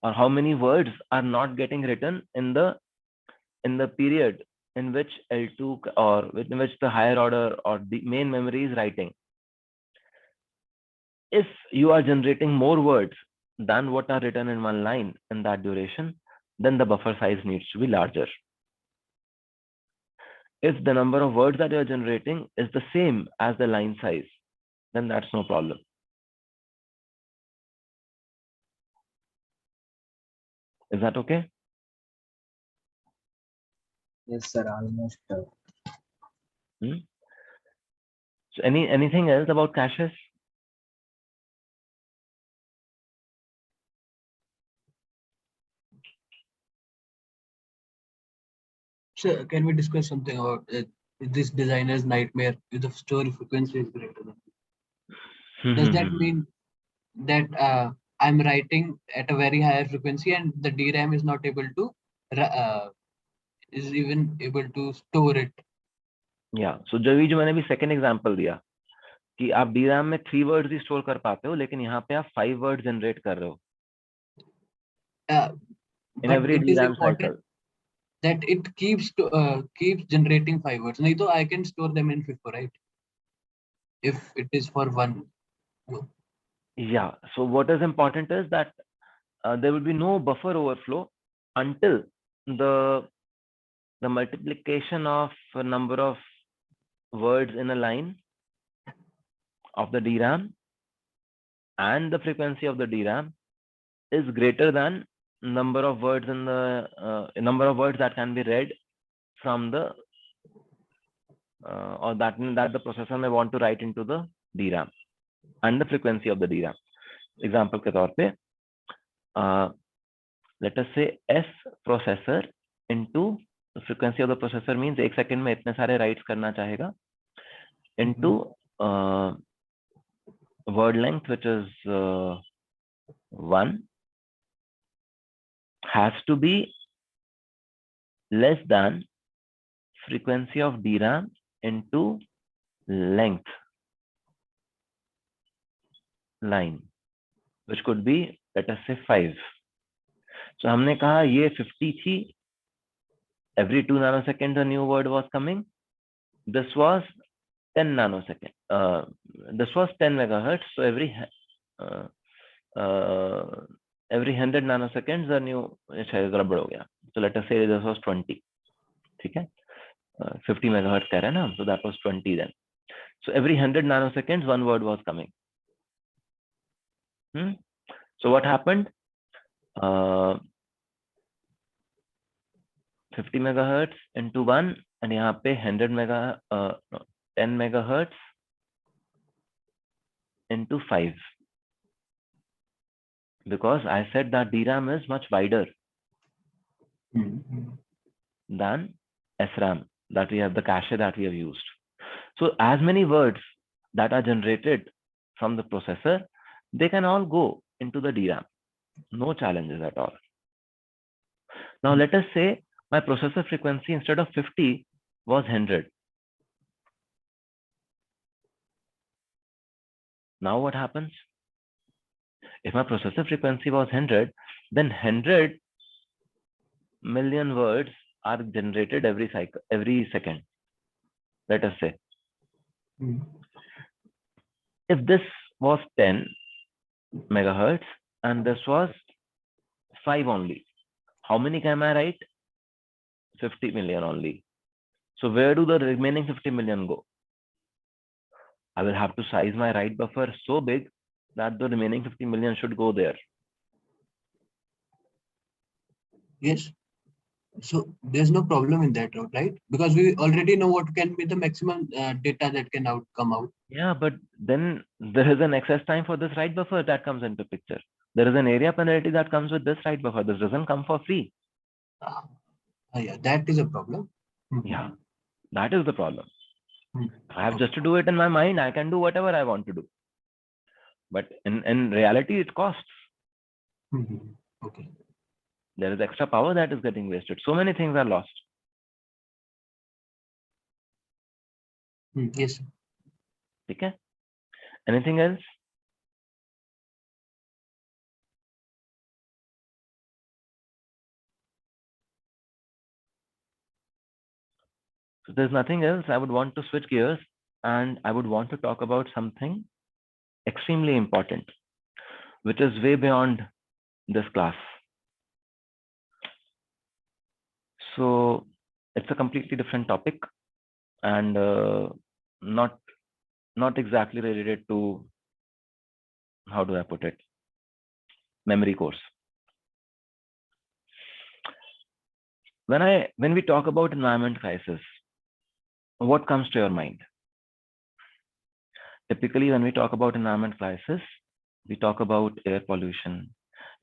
or how many words are not getting written in the period in which L2 or in which the higher order or the main memory is writing. If you are generating more words than what are written in one line in that duration, then the buffer size needs to be larger. If the number of words that you are generating is the same as the line size, then that's no problem. Is that okay? Yes, sir, almost. So anything else about caches? So can we discuss something about this designer's nightmare if the store frequency is greater than? Does that mean that I'm writing at a very higher frequency and the DRAM is not able to is even able to store it? Yeah. So जो मैंने भी second example दिया कि आप DRAM में 3 words ही store कर पाते हो, लेकिन यहाँ पे आप 5 words generate कर रहे हो. In every DRAM cycle. That it keeps generating 5 words. नहीं तो I can store them in FIFO, right? If it is for one. Yeah. So what is important is that there will be no buffer overflow until the multiplication of a number of words in a line of the DRAM and the frequency of the DRAM is greater than number of words in the number of words that can be read from the or that the processor may want to write into the DRAM and the frequency of the DRAM. Example के तौर पे let us say S processor into the frequency of the processor means 1 second में इतने सारे writes करना चाहेगा into word length which is 1 has to be less than frequency of DRAM into length line which could be let us say 5. So हमने कहा ये 50 थी, every 2 nanoseconds a new word was coming. This was 10 nanosecond. This was 10 megahertz. So every 100 nanoseconds a new गड़बड़ हो गया. So let us say this was 20. ठीक है? 50 megahertz कह रहे हैं ना, so that was 20 then. So every 100 nanoseconds one word was coming. So what happened? 50 megahertz into 1 and यहाँ पे 10 megahertz into 5 because I said that DRAM is much wider than SRAM, that we have the cache that we have used. So as many words that are generated from the processor, they can all go into the DRAM. No challenges at all. Now let us say my processor frequency instead of 50 was 100. Now what happens? If my processor frequency was 100, then 100 million words are generated every second. Let us say. If this was 10 megahertz and this was 5 only, how many can I write? 50 million only. So where do the remaining 50 million go? I will have to size my write buffer so big that the remaining 50 million should go there. Yes. So there's no problem in that, right? Because we already know what can be the maximum data that can come out. Yeah, but then there is an excess time for this write buffer that comes into picture. There is an area penalty that comes with this write buffer. This doesn't come for free. Yeah, that is a problem. Yeah, that is the problem. I have just to do it in my mind. I can do whatever I want to do. But in reality, it costs. Okay. There is extra power that is getting wasted. So many things are lost. Yes. Okay. Anything else? So there's nothing else. I would want to switch gears and I would want to talk about something extremely important, which is way beyond this class. So it's a completely different topic and not exactly related to, how do I put it, memory course. When we talk about environment crisis, what comes to your mind? Typically, when we talk about environment crisis, we talk about air pollution,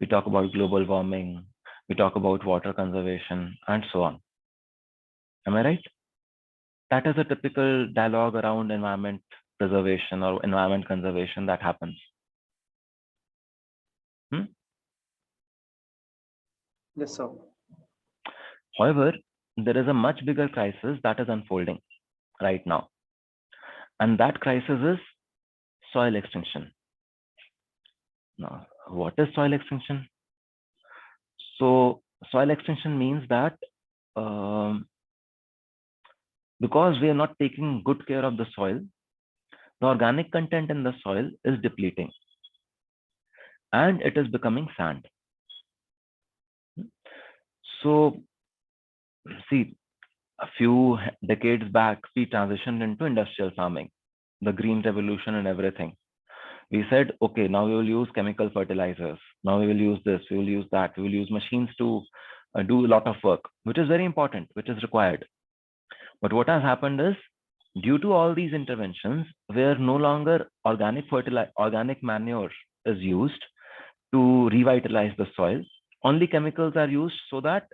we talk about global warming, we talk about water conservation, and so on. Am I right? That is a typical dialogue around environment preservation or environment conservation that happens. Yes, sir. However, there is a much bigger crisis that is unfolding right now. And that crisis is soil extinction. Now, what is soil extinction? So soil extinction means that because we are not taking good care of the soil, the organic content in the soil is depleting and it is becoming sand. So see, a few decades back, we transitioned into industrial farming. the green revolution and everything, we said, okay, now we will use chemical fertilizers. Now we will use this, we will use that, we will use machines to do a lot of work, which is very important, which is required. But what has happened is, due to all these interventions, where no longer organic manure is used to revitalize the soil, only chemicals are used so that,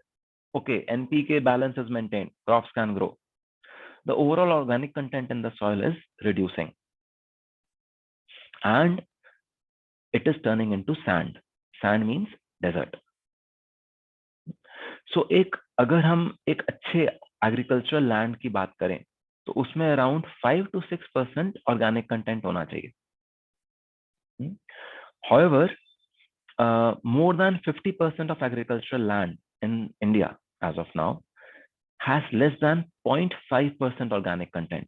okay, NPK balance is maintained, crops can grow. The overall organic content in the soil is reducing. And it is turning into sand. Sand means desert. So अगर हम एक अच्छे agricultural land की बात करें तो उसमें around 5 to 6% organic content होना चाहिए. However, more than 50% of agricultural land in India as of now has less than 0.5% organic content.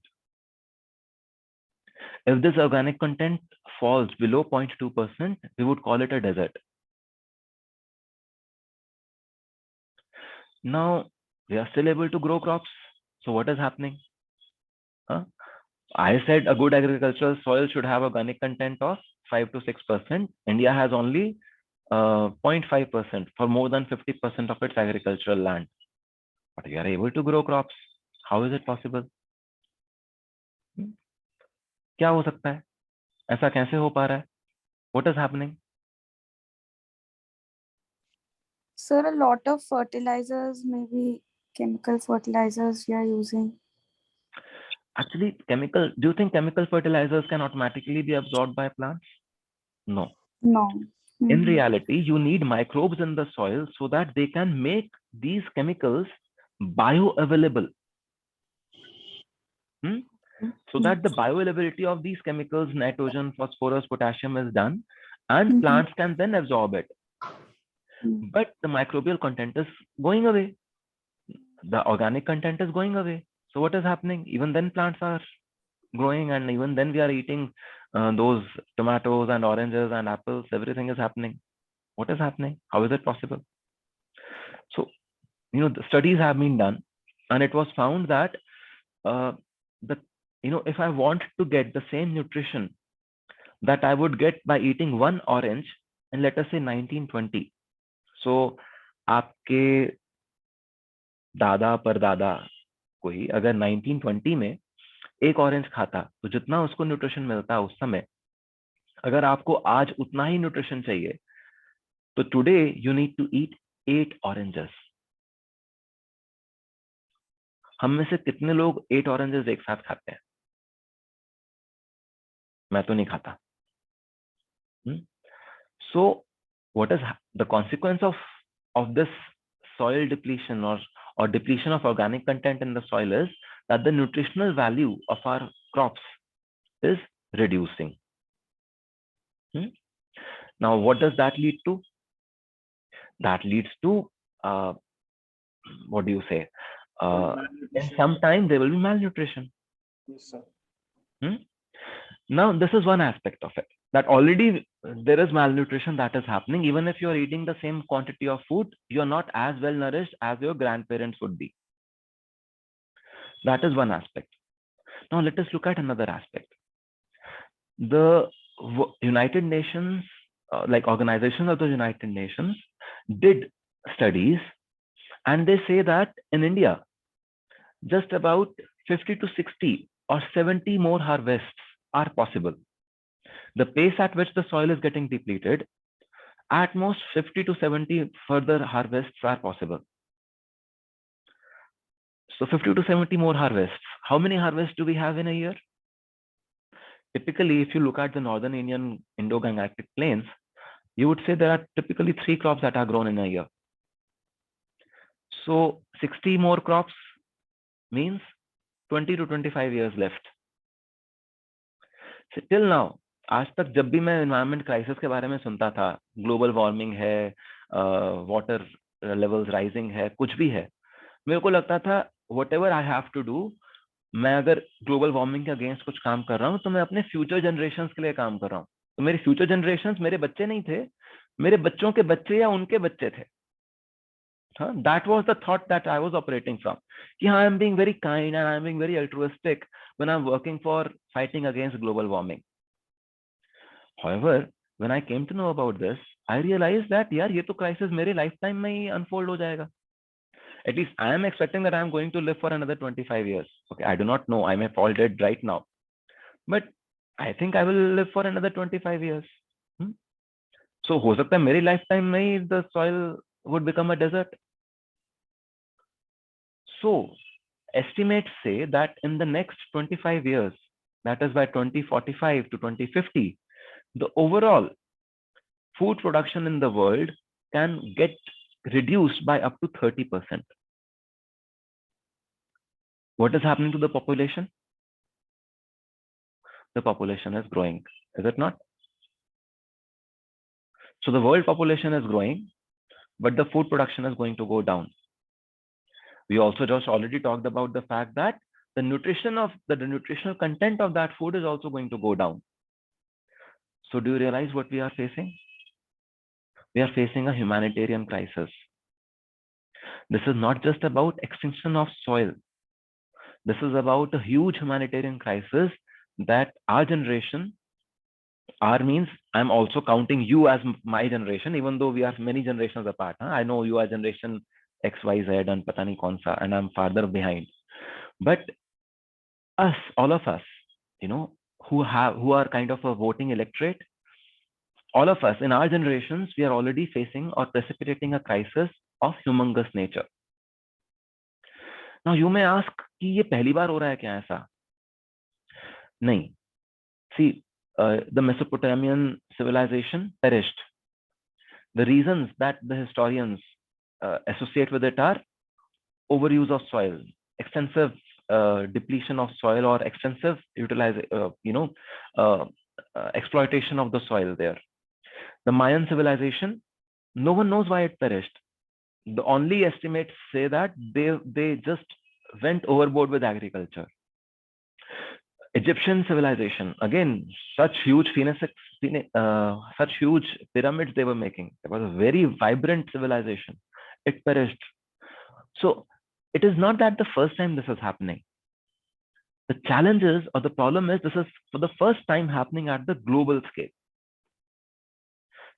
If this organic content falls below 0.2%, we would call it a desert. Now, we are still able to grow crops. So what is happening? I said a good agricultural soil should have organic content of 5 to 6%. India has only 0.5% for more than 50% of its agricultural land. But we are able to grow crops. How is it possible? क्या हो सकता है? ऐसा कैसे हो पा रहा है? What is happening? Sir, a lot of fertilizers, maybe chemical fertilizers we are using. Actually, do you think chemical fertilizers can automatically be absorbed by plants? No. No. In reality, you need microbes in the soil so that they can make these chemicals bioavailable. So that the bioavailability of these chemicals, nitrogen, phosphorus, potassium, is done, and plants can then absorb it. But the microbial content is going away. The organic content is going away. So what is happening? Even then plants are growing, and even then we are eating those tomatoes and oranges and apples. Everything is happening. What is happening? How is it possible? So, the studies have been done, and it was found that if I want to get the same nutrition that I would get by eating one orange in, let us say, 1920. So, आपके दादा परदादा कोई अगर 1920 में एक orange खाता तो जितना उसको न्यूट्रिशन मिलता उस समय, अगर आपको आज उतना ही न्यूट्रिशन चाहिए तो today you need to eat 8 oranges. हम में से कितने लोग 8 ऑरेंजेस एक साथ खाते हैं? मैं तो नहीं खाता. So what is the consequence of this soil depletion or depletion of organic content in the soil is that the nutritional value of our crops is reducing. Now, what does that lead to? That leads to what do you say? In some time there will be malnutrition. Yes, sir. Now, this is one aspect of it, that already there is malnutrition that is happening. Even if you are eating the same quantity of food, you are not as well nourished as your grandparents would be. That is one aspect. Now, let us look at another aspect. The United Nations, like organizations of the United Nations, did studies, and they say that in India, just about 50 to 60 or 70 more harvests are possible. The pace at which the soil is getting depleted, at most 50 to 70 further harvests are possible. So 50 to 70 more harvests. How many harvests do we have in a year? Typically, if you look at the northern Indian Indo-Gangetic plains, you would say there are typically 3 crops that are grown in a year. So 60 more crops means 20 to 25 years left. So till now, आज तक जब भी मैं environment crisis के बारे में सुनता था, ग्लोबल वार्मिंग है, वाटर लेवल्स राइजिंग है, कुछ भी है, मेरे को लगता था whatever I have to do, मैं अगर ग्लोबल वार्मिंग के अगेंस्ट कुछ काम कर रहा हूँ तो मैं अपने फ्यूचर जनरेशंस के लिए काम कर रहा हूँ. तो मेरे फ्यूचर जनरेशंस मेरे बच्चे नहीं थे, मेरे बच्चों के बच्चे या उनके बच्चे थे. That was the thought that I was operating from. कि हाँ, I am being very kind and I am being very altruistic, when I'm working for fighting against global warming. However, when I came to know about this, I realized that यार ये तो crisis मेरे lifetime में ही unfold हो जाएगा. At least I am expecting that I am going to live for another 25 years. Okay, I do not know. I may fall dead right now, but I think I will live for another 25 years. So हो सकता है मेरी lifetime में ही the soil would become a desert. So estimates say that in the next 25 years, that is by 2045 to 2050, the overall food production in the world can get reduced by up to 30%. What is happening to the population? The population is growing, is it not? So the world population is growing, but the food production is going to go down. We also just already talked about the fact that the nutritional content of that food is also going to go down. So do you realize what we are facing? We are facing a humanitarian crisis. This is not just about extinction of soil. This is about a huge humanitarian crisis that our generation, our means I'm also counting you as my generation, even though we are many generations apart. I know you are generation X, Y, Z and pata nahi kaun sa, and I'm farther behind. But us, all of us, who are kind of a voting electorate, all of us in our generations, we are already facing or precipitating a crisis of humongous nature. Now you may ask कि ये पहली बार हो रहा है क्या ऐसा? नहीं. See, the Mesopotamian civilization perished. The reasons that the historians associate with it are overuse of soil, extensive depletion of soil, or extensive exploitation of the soil there. The Mayan civilization, no one knows why it perished. The only estimates say that they just went overboard with agriculture. Egyptian civilization, again, such huge such huge pyramids they were making. It was a very vibrant civilization. It perished. So it is not that the first time this is happening. The challenge is, or the problem is, this is for the first time happening at the global scale.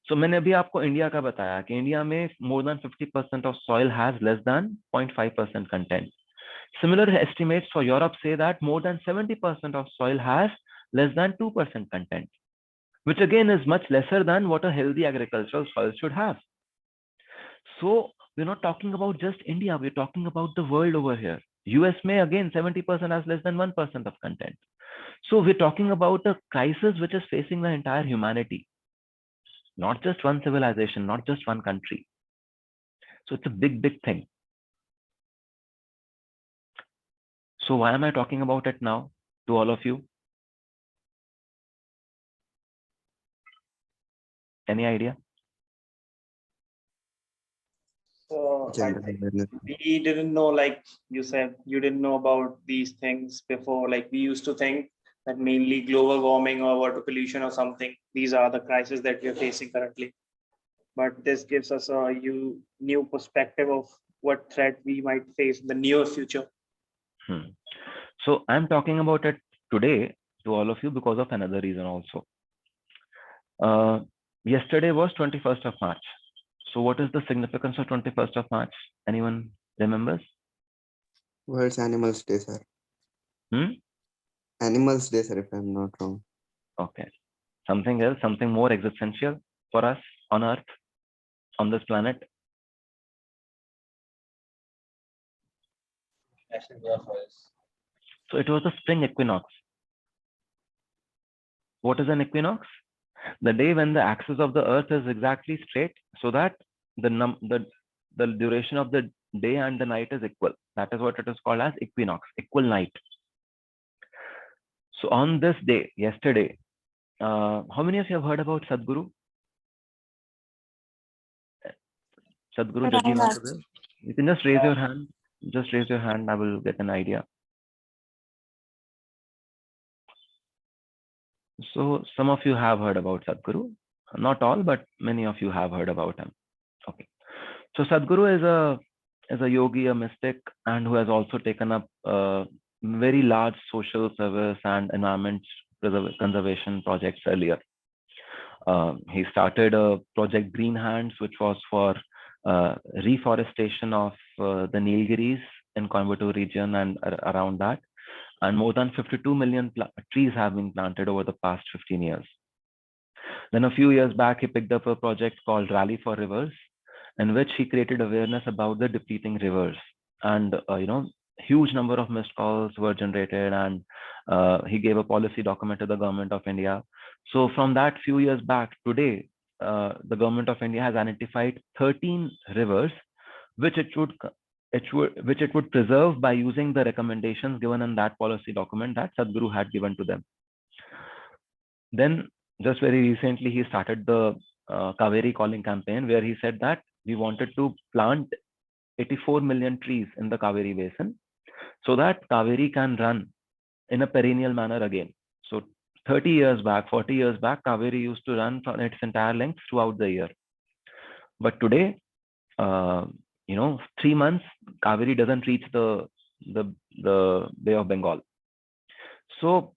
So मैंने अभी आपको India का बताया कि India में more than 50% of soil has less than 0.5% content. Similar estimates for Europe say that more than 70% of soil has less than 2% content, which again is much lesser than what a healthy agricultural soil should have. So we're not talking about just India, we're talking about the world over here. US may again 70% has less than 1% of content. So we're talking about a crisis which is facing the entire humanity, not just one civilization, not just one country. So it's a big, big thing. So why am I talking about it now to all of you? Any idea? So General awareness. we didn't know, like you said, you didn't know about these things before. Like we used to think that mainly global warming or water pollution or something, these are the crises that we are facing currently. But this gives us a new perspective of what threat we might face in the near future. So I'm talking about it today to all of you because of another reason also. Yesterday was 21st of March. So what is the significance of 21st of March? Anyone remembers? World's Animals Day, sir. Animals Day, sir, if I'm not wrong. Okay. Something else, something more existential for us on Earth, on this planet? So it was the spring equinox. What is an equinox? The day when the axis of the Earth is exactly straight, so that the duration of the day and the night is equal. That is what it is called as equinox, equal night. So on this day, yesterday, how many of you have heard about Sadhguru? Sadhguru Jaji, you can just raise your hand. Just raise your hand. I will get an idea. So some of you have heard about Sadhguru. Not all, but many of you have heard about him. Okay. So Sadhguru is a yogi, a mystic, and who has also taken up very large social service and environment conservation projects earlier. He started a project Green Hands, which was for reforestation of the Nilgiris in Coimbatore region and around that. And more than 52 million trees have been planted over the past 15 years. Then a few years back, he picked up a project called Rally for Rivers, in which he created awareness about the depleting rivers. And, huge number of missed calls were generated, and he gave a policy document to the government of India. So from that few years back, today, the government of India has identified 13 rivers, which it would preserve by using the recommendations given in that policy document that Sadhguru had given to them. Then just very recently, he started the Kaveri calling campaign, where he said that we wanted to plant 84 million trees in the Kaveri basin so that Kaveri can run in a perennial manner again. So 30 years back, 40 years back, Kaveri used to run from its entire length throughout the year. But today, 3 months, Kaveri doesn't reach the Bay of Bengal. So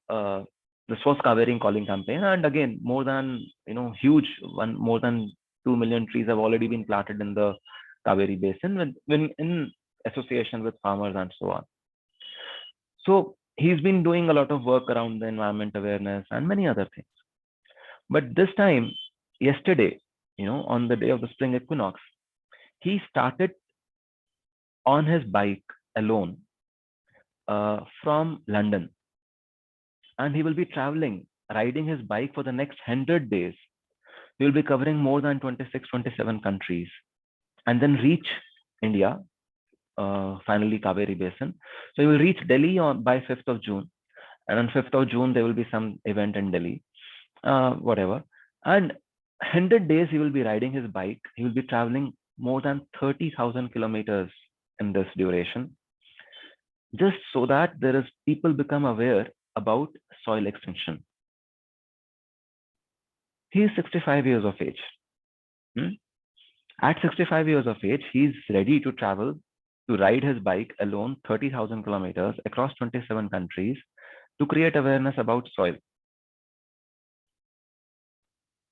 this was Kaveri calling campaign, and again, more than more than 2 million trees have already been planted in the Kaveri basin, in association with farmers and so on. So he's been doing a lot of work around the environment awareness and many other things. But this time, yesterday, on the day of the spring equinox, he started on his bike alone from London. And he will be riding his bike for the next 100 days. He will be covering more than 26, 27 countries, and then reach India, finally Kaveri Basin. So he will reach Delhi by 5th of June. And on 5th of June, there will be some event in Delhi, whatever. And 100 days, he will be riding his bike. He will be traveling more than 30,000 kilometers in this duration, just so that people become aware about soil extinction. He is 65 years of age. At 65 years of age, he is ready to travel, to ride his bike alone 30,000 kilometers across 27 countries to create awareness about soil.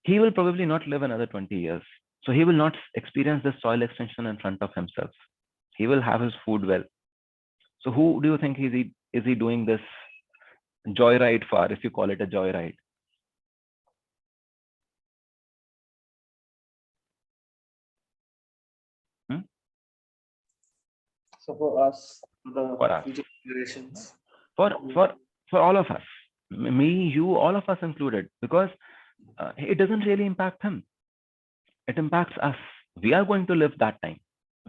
He will probably not live another 20 years. So he will not experience this soil extinction in front of himself. He will have his food well. So who do you think is he doing this joyride for, if you call it a joyride? So for us, For us. future generations. For all of us, me, you, all of us included, because it doesn't really impact him. It impacts us. We are going to live that time.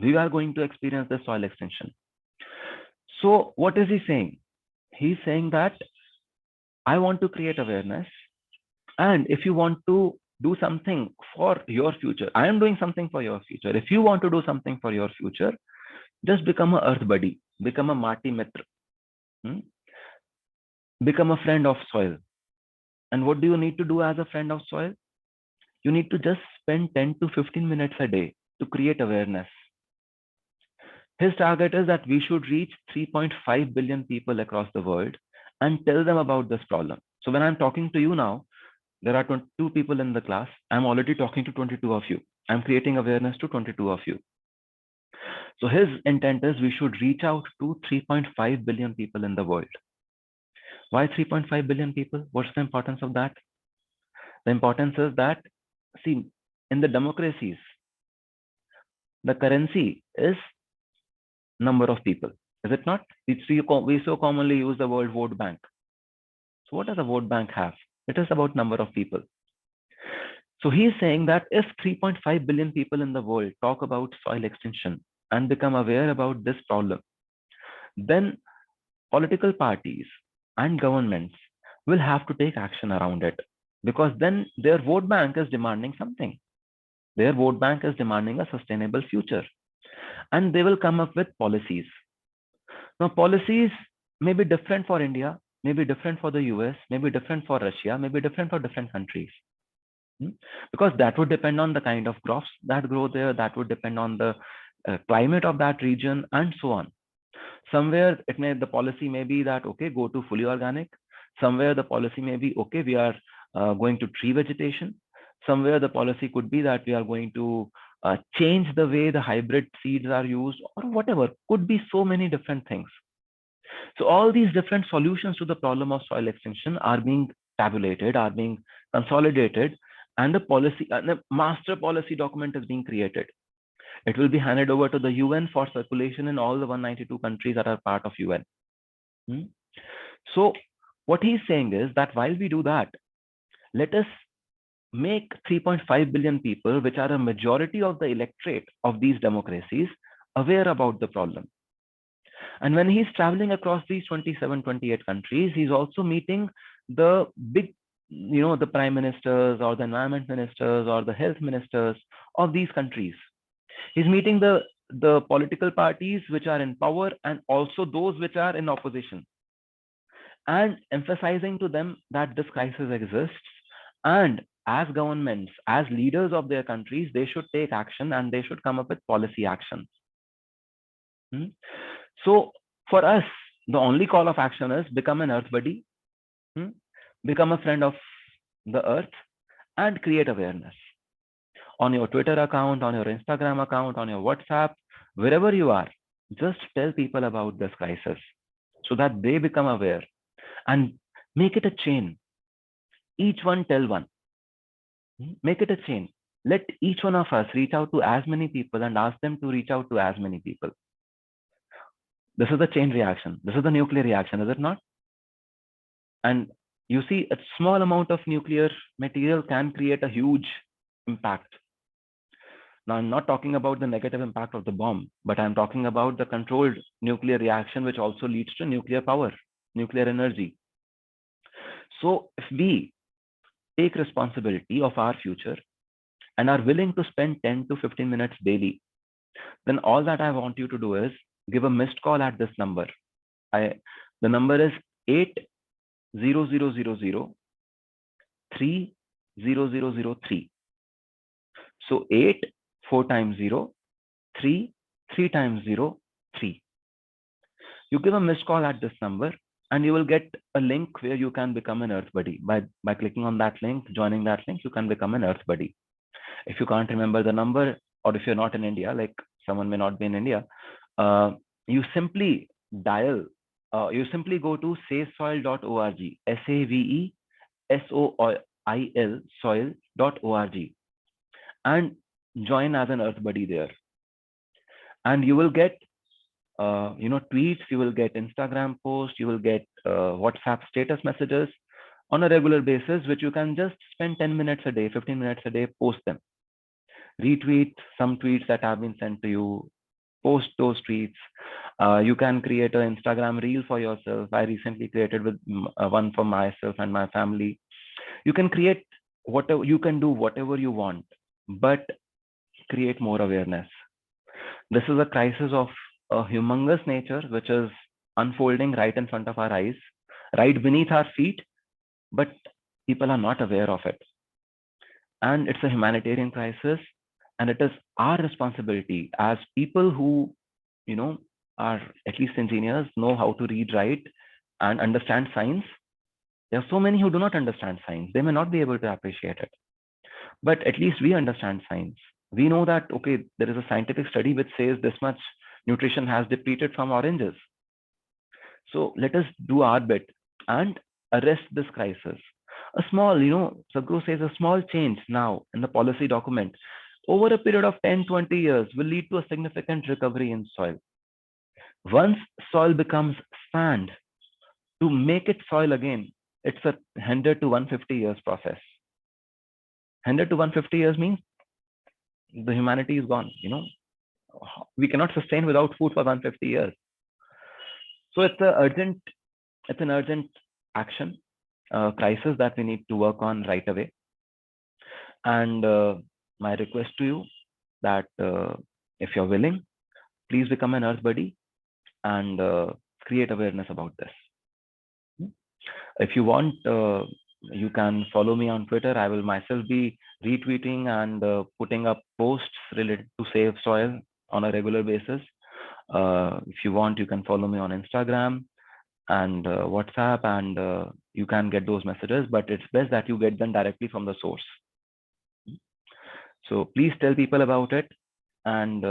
We are going to experience the soil extinction. So what is he saying? He's saying that I want to create awareness. And if you want to do something for your future, I am doing something for your future. If you want to do something for your future, just become a earth buddy, become a Mati Mitra, become a friend of soil. And what do you need to do as a friend of soil? You need to just spend 10 to 15 minutes a day to create awareness. His target is that we should reach 3.5 billion people across the world and tell them about this problem. So when I'm talking to you now, there are 22 people in the class. I'm already talking to 22 of you. I'm creating awareness to 22 of you. So his intent is we should reach out to 3.5 billion people in the world. Why 3.5 billion people? What's the importance of that? The importance is that, see, in the democracies, the currency is number of people, is it not? We so commonly use the word vote bank. So what does a vote bank have? It is about number of people. So he is saying that if 3.5 billion people in the world talk about soil extinction and become aware about this problem, then political parties and governments will have to take action around it, because then their vote bank is demanding something. Their vote bank is demanding a sustainable future, and they will come up with policies. Now, policies may be different for India, may be different for the US, may be different for Russia, may be different for different countries. Because that would depend on the kind of crops that grow there, that would depend on the climate of that region, and so on. Somewhere the policy may be that, okay, go to fully organic. Somewhere the policy may be, okay, we are going to tree vegetation. Somewhere the policy could be that we are going to change the way the hybrid seeds are used, or whatever. Could be so many different things. So all these different solutions to the problem of soil extinction are being tabulated, are being consolidated, and the master policy document is being created. It will be handed over to the UN for circulation in all the 192 countries that are part of UN. So what he's saying is that while we do that, let us make 3.5 billion people, which are a majority of the electorate of these democracies, aware about the problem. And when he's traveling across these 27, 28 countries, he's also meeting the big, the prime ministers or the environment ministers or the health ministers of these countries. He's meeting the political parties which are in power and also those which are in opposition, and emphasizing to them that this crisis exists, and as governments, as leaders of their countries, they should take action and they should come up with policy actions. So for us, the only call of action is become an earth buddy, become a friend of the earth, and create awareness. On your Twitter account, on your Instagram account, on your WhatsApp, wherever you are, just tell people about this crisis so that they become aware, and make it a chain. Each one tell one. Make it a chain. Let each one of us reach out to as many people and ask them to reach out to as many people. This is the chain reaction. This is the nuclear reaction, is it not? And you see, a small amount of nuclear material can create a huge impact. Now, I'm not talking about the negative impact of the bomb, but I'm talking about the controlled nuclear reaction, which also leads to nuclear power, nuclear energy. So if we take responsibility of our future and are willing to spend 10 to 15 minutes daily, then all that I want you to do is give a missed call at this number. The number is 80000 So 8 4 times 0, 3 3 times 0, 3. You give a missed call at this number and you will get a link where you can become an earth buddy. By clicking on that link, joining that link, you can become an earth buddy. If you can't remember the number, or if you're not in India, like someone may not be in India, you simply dial, you simply go to savesoil.org, SAVESOIL soil.org, and join as an earth buddy there. And you will get tweets, you will get Instagram posts, you will get WhatsApp status messages on a regular basis, which you can just spend 10 minutes a day, 15 minutes a day, post them. Retweet some tweets that have been sent to you, post those tweets. You can create an Instagram reel for yourself. I recently created one for myself and my family. You can create whatever, you can do whatever you want, but create more awareness. This is a crisis of a humongous nature, which is unfolding right in front of our eyes, right beneath our feet, but people are not aware of it. And it's a humanitarian crisis, and it is our responsibility as people who, are at least engineers, know how to read, write, and understand science. There are so many who do not understand science. They may not be able to appreciate it, but at least we understand science. We know that, okay, there is a scientific study which says this much nutrition has depleted from oranges. So let us do our bit and arrest this crisis. A small, Sadhguru says, a small change now in the policy document over a period of 10, 20 years will lead to a significant recovery in soil. Once soil becomes sand, to make it soil again, it's a 100 to 150 years process. 100 to 150 years means the humanity is gone. We cannot sustain without food for 150 years. So it's an urgent action, crisis that we need to work on right away. And my request to you that if you're willing, please become an earth buddy and create awareness about this. If you want, you can follow me on Twitter. I will myself be retweeting and putting up posts related to save soil on a regular basis. If you want, you can follow me on Instagram and WhatsApp, and you can get those messages, but it's best that you get them directly from the source. So please tell people about it, and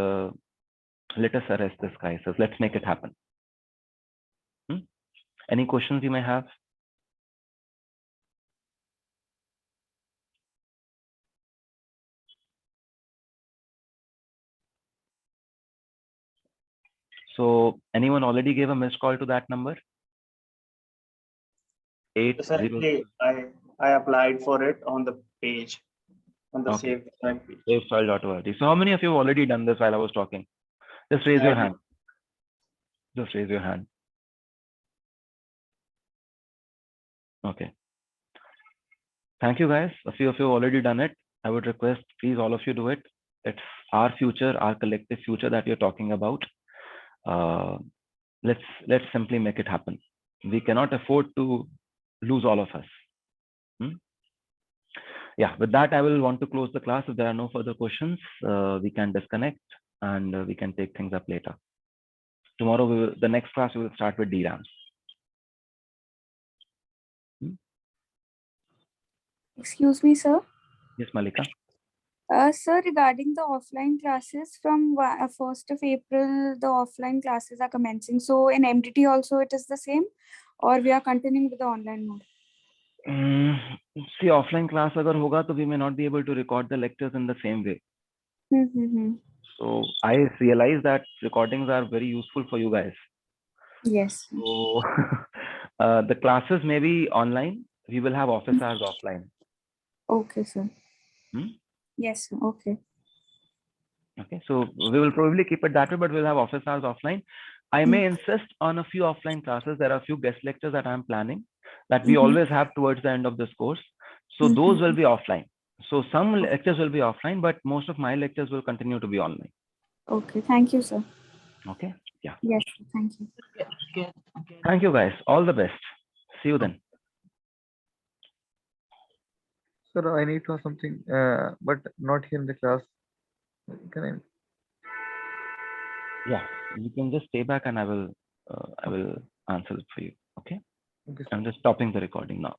let us arrest this crisis. Let's make it happen. Any questions you may have? So anyone already gave a missed call to that number? 80. Sir, actually, I applied for it on the page, on the Okay. save file page. Savefile.org. So how many of you have already done this while I was talking? Just raise your hand. Just raise your hand. Okay. Thank you, guys. A few of you have already done it. I would request, please, all of you do it. It's our future, our collective future that you're talking about. Let's simply make it happen. We cannot afford to lose all of us. Yeah, with that, I will want to close the class. If there are no further questions, we can disconnect and we can take things up later. Tomorrow, the next class, we will start with DRAM. Excuse me, sir. Yes, Malika. Sir, regarding the offline classes, from 1st of April, the offline classes are commencing. So in MDT also it is the same, or we are continuing with the online mode? See, offline class agar hoga, to we may not be able to record the lectures in the same way. So I realize that recordings are very useful for you guys. Yes. So the classes may be online. We will have office hours offline. Okay, sir. Yes, sir. Okay. Okay, so we will probably keep it that way, but we'll have office hours offline. I may insist on a few offline classes. There are a few guest lectures that I'm planning that we always have towards the end of this course. So those will be offline. So some lectures will be offline, but most of my lectures will continue to be online. Okay, thank you, sir. Okay, yeah. Yes, thank you. Thank you, guys. All the best. See you then. Sir, I need to ask something, but not here in the class. Can I? Yeah, you can just stay back and I will answer it for you. Okay. Okay, I'm just stopping the recording now.